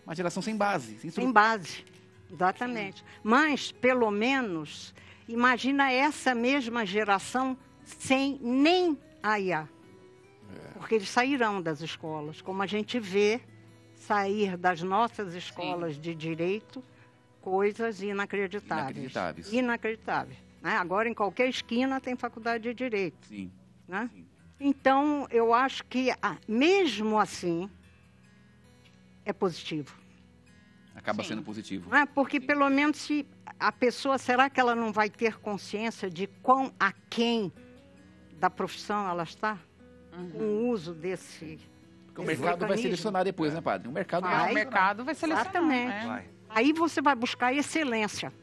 Uma geração sem base. Sem base, exatamente. Mas, pelo menos, imagina essa mesma geração sem nem a IA. Porque eles sairão das escolas, como a gente vê sair das nossas escolas de direito coisas inacreditáveis. Inacreditáveis. Né? Agora, em qualquer esquina, tem faculdade de direito. Sim. Né? Sim. Então, eu acho que, mesmo assim, é positivo. Acaba sendo positivo. Não é? Porque, pelo menos, se a pessoa, será que ela não vai ter consciência de quão aquém da profissão ela está? Com o uso desse... Porque o mercado vai selecionar depois, né, padre? O mercado vai selecionar. Exatamente. Né? Aí você vai buscar excelência.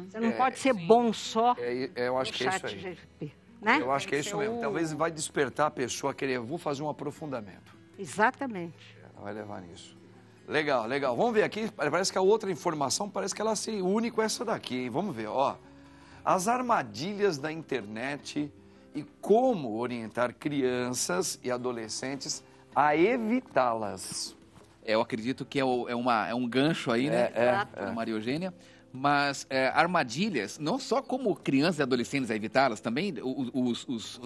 Você não pode ser bom só eu acho que é isso aí. GPT, né? Eu acho que é isso mesmo. Talvez vai despertar a pessoa a querer, vou fazer um aprofundamento. Exatamente. Vai levar nisso. Legal, legal. Vamos ver aqui, parece que a outra informação, parece que ela se une com essa daqui, hein? Vamos ver, ó. As armadilhas da internet e como orientar crianças e adolescentes a evitá-las. Eu acredito que é um gancho aí, né? Maria Eugênia. Mas armadilhas, não só como crianças e adolescentes a evitá-las, também os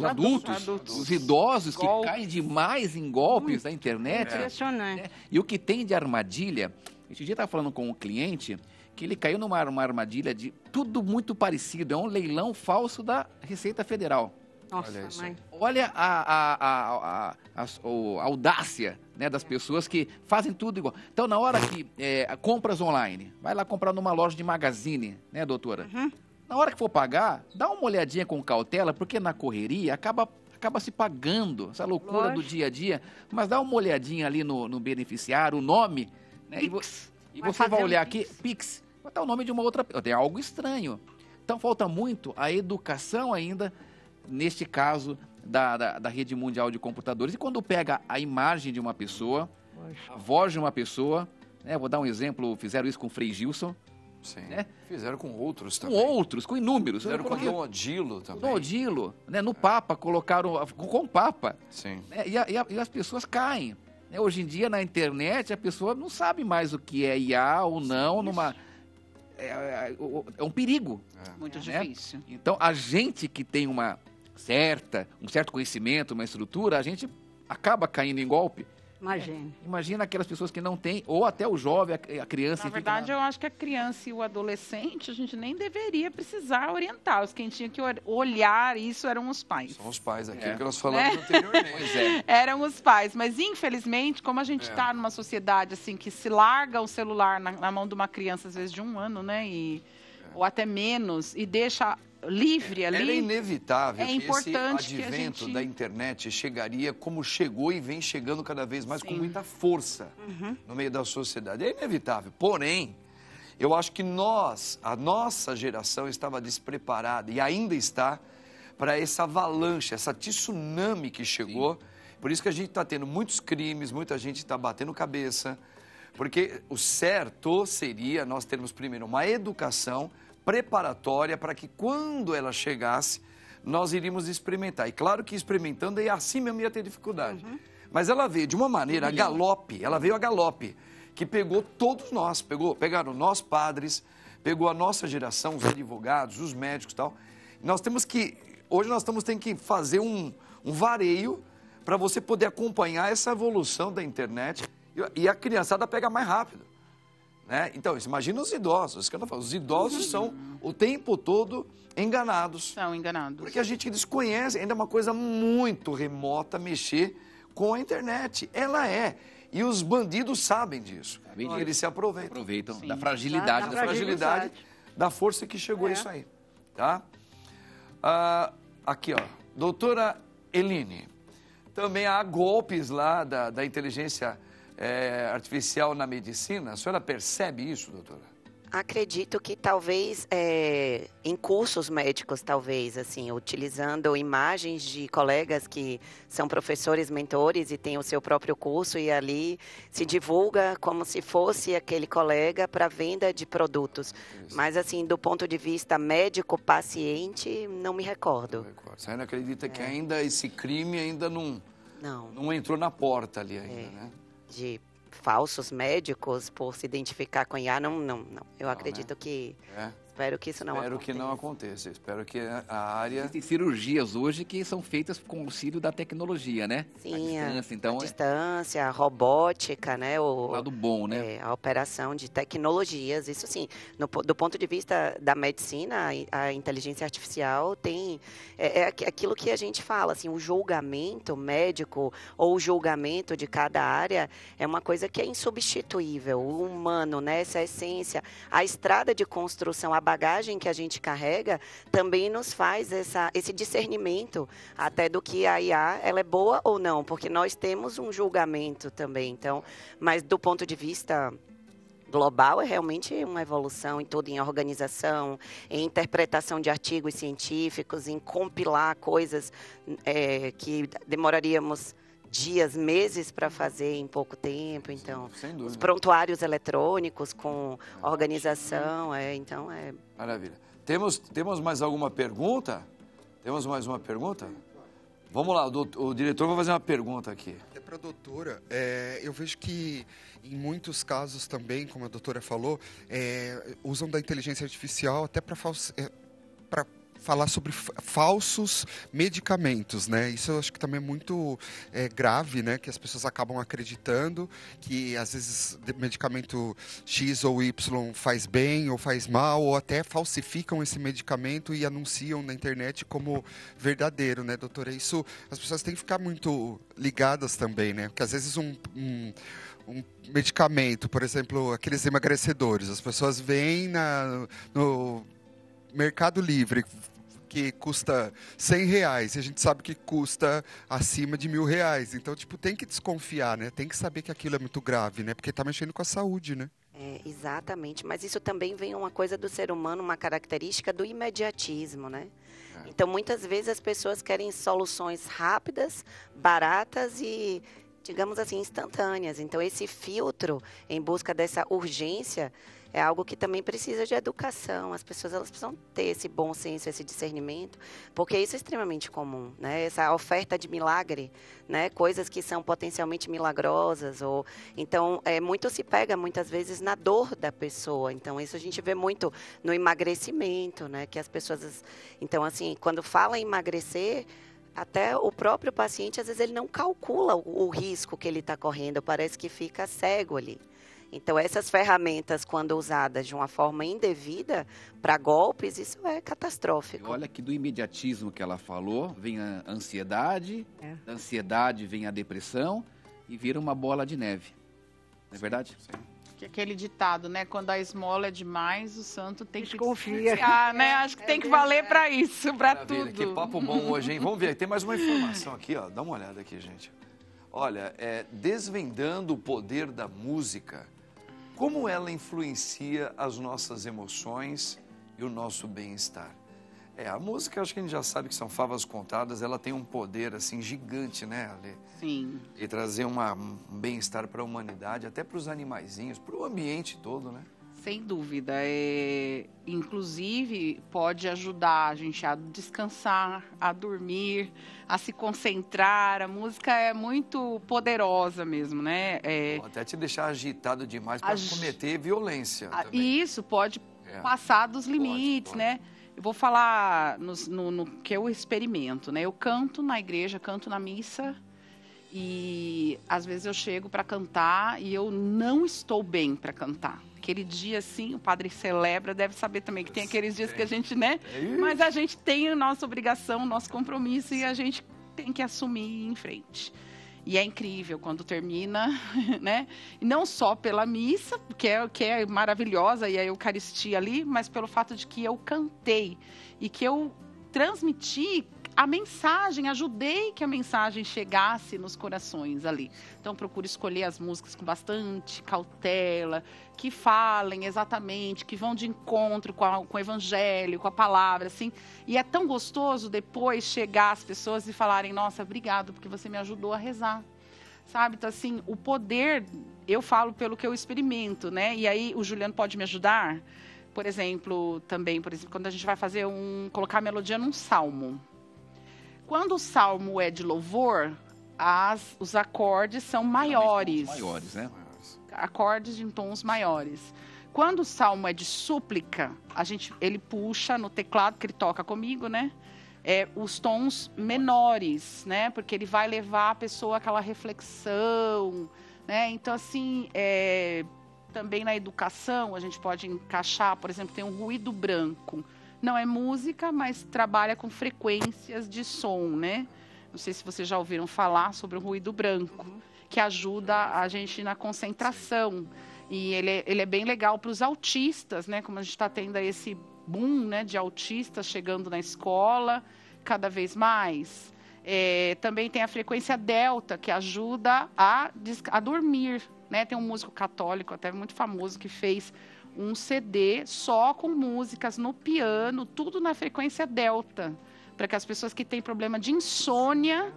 adultos, os idosos que caem demais em golpes da internet. Impressionante. Né? E o que tem de armadilha, esse dia eu estava falando com um cliente que ele caiu numa armadilha de tudo muito parecido, é um leilão falso da Receita Federal. Nossa, mãe. Olha a audácia, né, das pessoas que fazem tudo igual. Então, na hora que compras online, vai lá comprar numa loja de magazine, né, doutora? Uhum. Na hora que for pagar, dá uma olhadinha com cautela, porque na correria acaba se pagando, essa loucura do dia a dia. Mas dá uma olhadinha ali no beneficiário, o nome, né? E você vai olhar aqui, Pix, vai estar o nome de uma outra pessoa. Tem algo estranho. Então, falta muito a educação ainda, neste caso da rede mundial de computadores. E quando pega a imagem de uma pessoa, a voz de uma pessoa, né? Vou dar um exemplo, fizeram isso com o Frei Gilson. Sim, né? Fizeram com outros Com também. outros, com inúmeros. Fizeram com o Dom Odilo também. No Odilo, né? No Papa, colocaram com o Papa. Sim. Né? E as pessoas caem. Né? Hoje em dia, na internet, a pessoa não sabe mais o que é IA ou não, é um perigo. Muito né? difícil. Então, a gente que tem um certo conhecimento, uma estrutura, a gente acaba caindo em golpe. Imagina aquelas pessoas que não têm, ou até o jovem, a criança. Na verdade, eu acho que a criança e o adolescente, a gente nem deveria precisar orientar. Os quem tinha que olhar isso eram os pais. São os pais, aquilo que nós falamos anteriormente. Pois é. Eram os pais. Mas, infelizmente, como a gente está numa sociedade assim que se larga o celular na mão de uma criança, às vezes de 1 ano, né? Ou até menos, e deixa livre ali. Era inevitável é que importante esse advento que a gente... da internet chegaria como chegou e vem chegando cada vez mais com muita força no meio da sociedade. É inevitável. Porém, eu acho que a nossa geração estava despreparada e ainda está para essa avalanche, essa tsunami que chegou. Sim. Por isso que a gente está tendo muitos crimes, muita gente está batendo cabeça. Porque o certo seria nós termos primeiro uma educação preparatória para que quando ela chegasse, nós iríamos experimentar. E claro que experimentando, e assim mesmo ia ter dificuldade. Mas ela veio de uma maneira a galope, que pegou todos nós, pegaram nós padres, pegou a nossa geração, os advogados, os médicos e tal. Hoje nós estamos tendo que fazer um vareio para você poder acompanhar essa evolução da internet e a criançada pega mais rápido. Né? Então, imagina os idosos. Os idosos são o tempo todo enganados. São enganados. Porque a gente desconhece, ainda é uma coisa muito remota mexer com a internet. Ela é. E os bandidos sabem disso. Eles se aproveitam. Da fragilidade. Da fragilidade, da força que chegou isso aí. Tá? Aqui, ó. Doutora Eline. Também há golpes lá da inteligência artificial na medicina. A senhora percebe isso, doutora? Acredito que talvez em cursos médicos, talvez, assim, utilizando imagens de colegas que são professores, mentores e têm o seu próprio curso e ali se divulga como se fosse aquele colega para venda de produtos. Isso. Mas, assim, do ponto de vista médico-paciente, não me recordo. Você ainda acredita que ainda esse crime ainda não entrou na porta ali ainda, né? De falsos médicos por se identificar com IA, não. Eu acredito que... Espero que isso não aconteça. Espero que não aconteça. Espero que a área... Existem cirurgias hoje que são feitas com o auxílio da tecnologia, né? Sim, a distância, a robótica, né? O lado bom, né? A operação de tecnologias. Isso sim, do ponto de vista da medicina, a inteligência artificial tem... aquilo que a gente fala, assim, o julgamento médico ou o julgamento de cada área é uma coisa que é insubstituível. O humano, né? Essa essência, a estrada de construção, a bagagem que a gente carrega também nos faz esse discernimento até do que a IA ela é boa ou não, porque nós temos um julgamento também. Então, mas do ponto de vista global é realmente uma evolução em tudo, em organização, em interpretação de artigos científicos, em compilar coisas que demoraríamos dias, meses para fazer em pouco tempo. Então, Sem dúvida. os prontuários eletrônicos com organização, então é... Maravilha. Temos mais alguma pergunta? Temos mais uma pergunta? Vamos lá, o diretor vai fazer uma pergunta aqui. Até para a doutora, eu vejo que em muitos casos também, como a doutora falou, usam da inteligência artificial até para falar sobre falsos medicamentos, né? Isso eu acho que também é muito grave, né? Que as pessoas acabam acreditando que às vezes medicamento X ou Y faz bem ou faz mal, ou até falsificam esse medicamento e anunciam na internet como verdadeiro, né, doutora? Isso as pessoas têm que ficar muito ligadas também, né? Porque às vezes um medicamento, por exemplo, aqueles emagrecedores, as pessoas veem no Mercado Livre que custa R$100 e a gente sabe que custa acima de R$1.000. Então, tem que desconfiar, né? Tem que saber que aquilo é muito grave, né? Porque está mexendo com a saúde, né? Exatamente, mas isso também vem uma coisa do ser humano, uma característica do imediatismo, né? Então, muitas vezes as pessoas querem soluções rápidas, baratas e, digamos assim, instantâneas. Então, esse filtro em busca dessa urgência é algo que também precisa de educação. As pessoas elas precisam ter esse bom senso, esse discernimento, porque isso é extremamente comum, né? Essa oferta de milagre, né? Coisas que são potencialmente milagrosas, então muito se pega muitas vezes na dor da pessoa. Então isso a gente vê muito no emagrecimento, né? Que as pessoas, então assim, quando fala em emagrecer, até o próprio paciente às vezes ele não calcula o risco que ele está correndo, parece que fica cego ali. Então, essas ferramentas, quando usadas de uma forma indevida para golpes, isso é catastrófico. Olha que do imediatismo que ela falou, vem a ansiedade, da ansiedade vem a depressão e vira uma bola de neve. Não é verdade? Sim. Que aquele ditado, né? Quando a esmola é demais, o santo tem que confia, né? Acho que tem que valer para isso, para tudo. Que papo bom hoje, hein? Vamos ver, tem mais uma informação aqui, ó. Dá uma olhada aqui, gente. Olha, desvendando o poder da música, como ela influencia as nossas emoções e o nosso bem-estar. A música, acho que a gente já sabe que são favas contadas, ela tem um poder, assim, gigante, né, Ale? Sim. E trazer um bem-estar para a humanidade, até para os animaizinhos, para o ambiente todo, né? Sem dúvida. Inclusive, pode ajudar a gente a descansar, a dormir, a se concentrar. A música é muito poderosa mesmo, né? Até te deixar agitado demais para cometer violência também. E isso pode passar dos limites, pode. Né? Eu vou falar no que eu experimento, né? Eu canto na igreja, canto na missa. E às vezes eu chego para cantar e eu não estou bem para cantar. Aquele dia, assim, o padre celebra, deve saber também que tem aqueles dias que a gente, né? Mas a gente tem a nossa obrigação, o nosso compromisso e a gente tem que assumir e ir em frente. E é incrível quando termina, né? E não só pela missa, que é maravilhosa, e a Eucaristia ali, mas pelo fato de que eu cantei e que eu transmiti a mensagem, ajudei que a mensagem chegasse nos corações ali. Então, procuro escolher as músicas com bastante cautela, que falem exatamente, que vão de encontro com o evangelho, com a palavra, assim. E é tão gostoso depois chegar às pessoas e falarem, nossa, obrigado, porque você me ajudou a rezar. Sabe? Então, assim, o poder, eu falo pelo que eu experimento, né? E aí, o Juliano pode me ajudar? Por exemplo, quando a gente vai fazer colocar a melodia num salmo. Quando o salmo é de louvor, os acordes são maiores. Maiores, né? Acordes em tons maiores. Quando o salmo é de súplica, ele puxa no teclado, que ele toca comigo, né? Os tons menores, né? Porque ele vai levar a pessoa àquela reflexão, né? Então, assim, também na educação, a gente pode encaixar, por exemplo, tem um ruído branco. Não é música, mas trabalha com frequências de som, né? Não sei se vocês já ouviram falar sobre o ruído branco, que ajuda a gente na concentração. E ele é bem legal para os autistas, né? Como a gente está tendo aí esse boom, né, de autistas chegando na escola, cada vez mais. Também tem a frequência delta, que ajuda a dormir, né? Tem um músico católico, até muito famoso, que fez um CD só com músicas no piano, tudo na frequência delta, para que as pessoas que têm problema de insônia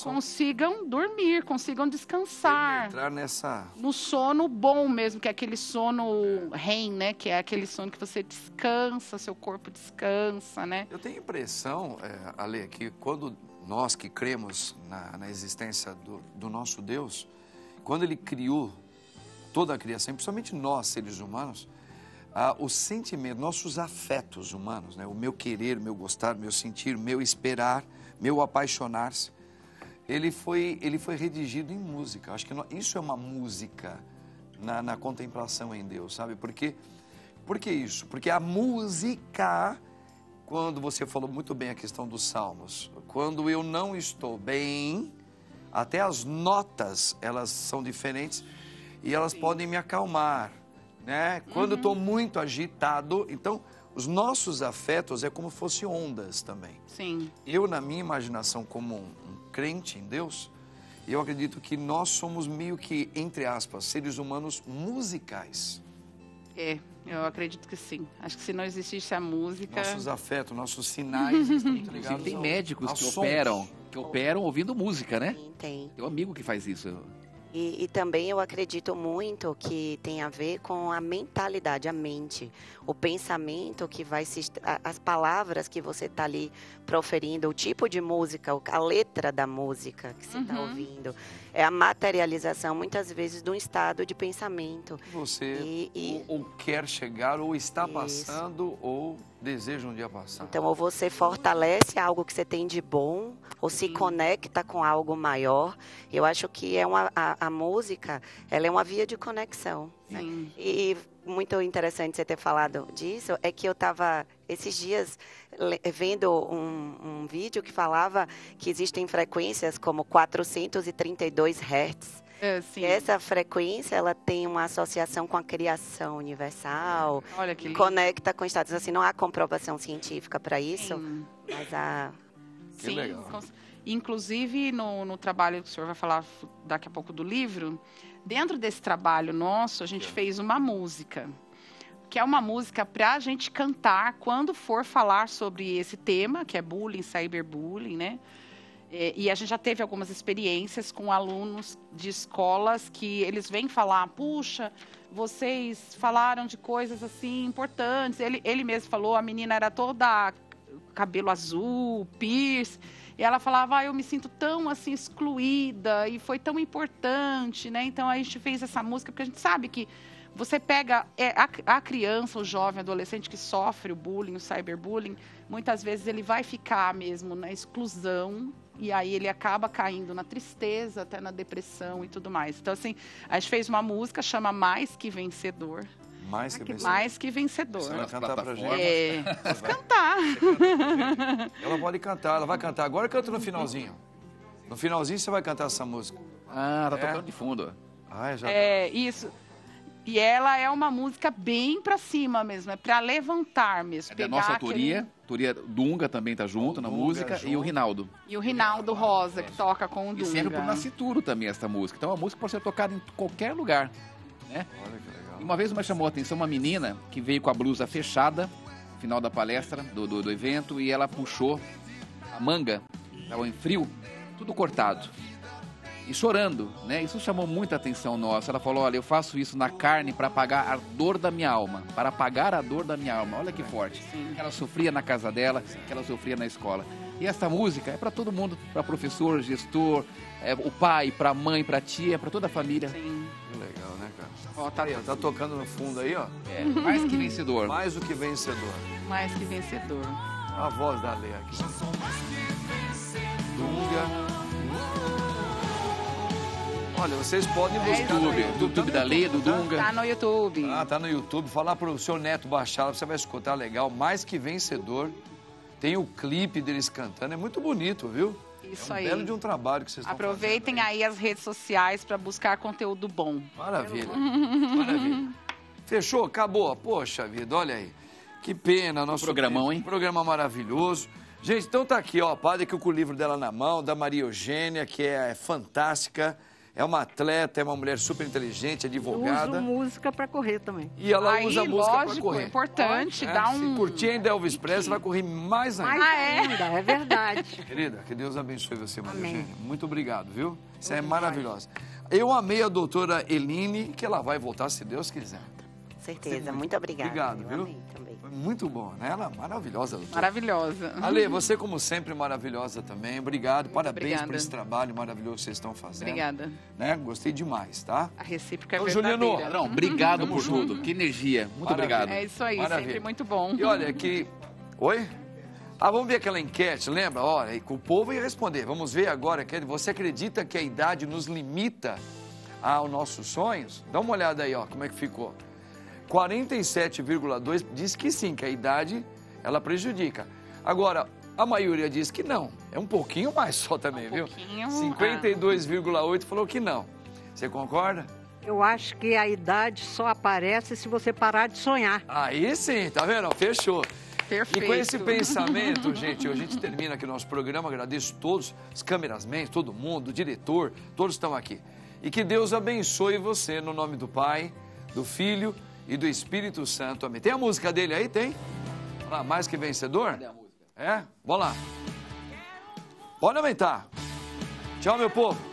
consigam dormir, consigam descansar. Entrar nessa... No sono bom mesmo, que é aquele sono REM, né? Que é aquele sono que você descansa, seu corpo descansa, né? Eu tenho a impressão, Ale, que quando nós que cremos na existência do nosso Deus, quando Ele criou toda a criação, principalmente nós, seres humanos, o sentimento, nossos afetos humanos, né? O meu querer, o meu gostar, o meu sentir, o meu esperar, meu apaixonar-se, ele foi redigido em música. Acho que isso é uma música na contemplação em Deus, sabe? Por que isso? Porque a música, quando você falou muito bem a questão dos salmos, quando eu não estou bem, até as notas, elas são diferentes e elas podem me acalmar, né? Quando eu estou muito agitado, então os nossos afetos é como se fossem ondas também. Sim. Eu, na minha imaginação, como um crente em Deus, eu acredito que nós somos meio que, entre aspas, seres humanos musicais. Eu acredito que sim. Acho que se não existisse a música... Nossos afetos, nossos sinais estão muito ligados Inclusive, tem médicos que sons. operam ouvindo música, né? Tem. Tem um amigo que faz isso. E também eu acredito muito que tem a ver com a mentalidade, a mente, o pensamento que vai as palavras que você está ali proferindo, o tipo de música, a letra da música que você está ouvindo, é a materialização muitas vezes de um estado de pensamento. Você ou quer chegar, ou está passando, ou deseja um dia passar. Então, ou você fortalece algo que você tem de bom, ou se conecta com algo maior. Eu acho que a música, ela é uma via de conexão. Né? E muito interessante você ter falado disso, é que eu estava, esses dias, vendo um vídeo que falava que existem frequências como 432 Hz. Sim. Essa frequência, ela tem uma associação com a criação universal. Olha que lindo. Conecta com estados. Assim, não há comprovação científica para isso, mas há... Que legal. Inclusive, no trabalho que o senhor vai falar daqui a pouco do livro, dentro desse trabalho nosso, a gente fez uma música, que é uma música para a gente cantar quando for falar sobre esse tema, que é bullying, cyberbullying, né? E a gente já teve algumas experiências com alunos de escolas que eles vêm falar, puxa, vocês falaram de coisas assim importantes. Ele mesmo falou, a menina era toda cabelo azul, piercing, e ela falava, eu me sinto tão assim excluída e foi tão importante, né? Então a gente fez essa música porque a gente sabe que você pega a criança, o jovem, adolescente que sofre o bullying, o cyberbullying, muitas vezes ele vai ficar mesmo na exclusão e aí ele acaba caindo na tristeza, até na depressão e tudo mais. Então, assim, a gente fez uma música, chama Mais Que Vencedor. Mais que vencedor. Mais que vencedor. Você vai cantar pra gente? Posso cantar. Ela pode cantar, ela vai cantar. Agora canta no finalzinho. No finalzinho você vai cantar essa música. Tá tocando de fundo. Já isso. E ela é uma música bem pra cima mesmo, é pra levantar mesmo. É da nossa autoria. Autoria Dunga também tá junto na música. E o Rinaldo. E o Rinaldo Rosa, que toca com o Dunga. E serve pro Nascituro também essa música. Então, a música pode ser tocada em qualquer lugar, né? Olha que legal. E uma vez me chamou a atenção uma menina que veio com a blusa fechada, no final da palestra, do evento, e ela puxou a manga, estava em frio, tudo cortado. E chorando, né? Isso chamou muita atenção nossa. Ela falou, olha, eu faço isso na carne para apagar a dor da minha alma. Para apagar a dor da minha alma. Olha que forte. Que ela sofria na casa dela, que ela sofria na escola. E essa música é para todo mundo, para professor, gestor, o pai, para a mãe, para a tia, para toda a família. Sim. Que legal, né, cara? Ó, tá, Aí, ó, tá tocando no fundo aí, ó. Mais que vencedor. Mais do que vencedor. Mais que vencedor. A voz da Lê aqui. Dunga. Olha, vocês podem buscar no YouTube da Lê, do Dunga. Tá no YouTube. Tá no YouTube. Falar pro seu neto baixar, você vai escutar legal. Mais que vencedor. Tem o clipe deles cantando. É muito bonito, viu? Isso um aí. belo de um trabalho que vocês estão fazendo. Aproveitem aí as redes sociais para buscar conteúdo bom. Maravilha. Maravilha. Fechou? Acabou. Poxa vida, olha aí. Que pena. Nosso programão, hein? Programa maravilhoso. Gente, então tá aqui, ó. A Padre aqui com o livro dela na mão, da Maria Eugênia, que é fantástica. é uma atleta, é uma mulher super inteligente, advogada. Uso música para correr também. E ela usa música para lógico, correr. é importante, É, dá se um... curtir ainda Elvis Presley, vai correr mais ainda. Mais ainda, é verdade. Querida, que Deus abençoe você, Maria Amém. Eugênia. Muito obrigado, viu? Você é maravilhosa. Eu amei a doutora Eline, que ela vai voltar se Deus quiser. Certeza, muito obrigada. Obrigado, Eu viu? amei também. Foi muito bom, né? Ela é maravilhosa, doutora. Maravilhosa. Ale, você como sempre maravilhosa também. Obrigado, parabéns por obrigada. esse trabalho maravilhoso que vocês estão fazendo. Obrigada. Né? Gostei demais, tá? A recíproca é Ô, verdadeira. Juliano, Não, obrigado Tamo por junto. tudo. Que energia. Muito Maravilha. obrigado. É isso aí, Maravilha. sempre muito bom. E olha que... Oi? Ah, vamos ver aquela enquete, lembra? Olha, e com o povo ia responder. Vamos ver agora. Você acredita que a idade nos limita aos nossos sonhos? Dá uma olhada aí, ó, como é que ficou. 47,2% diz que sim, que a idade, ela prejudica. Agora, a maioria diz que não. É um pouquinho mais só também, viu? pouquinho, 52,8% falou que não. Você concorda? Eu acho que a idade só aparece se você parar de sonhar. Aí sim, tá vendo? Fechou. Perfeito. E com esse pensamento, gente, a gente termina aqui o nosso programa. Agradeço todos, os cameramen, todo mundo, o diretor, todos estão aqui. E que Deus abençoe você no nome do Pai, do Filho e do Espírito Santo. Amém. Tem a música dele aí? Tem? Vamos lá, mais que vencedor? Cadê a música? É? Vamos lá. Pode aumentar. Tchau, meu povo.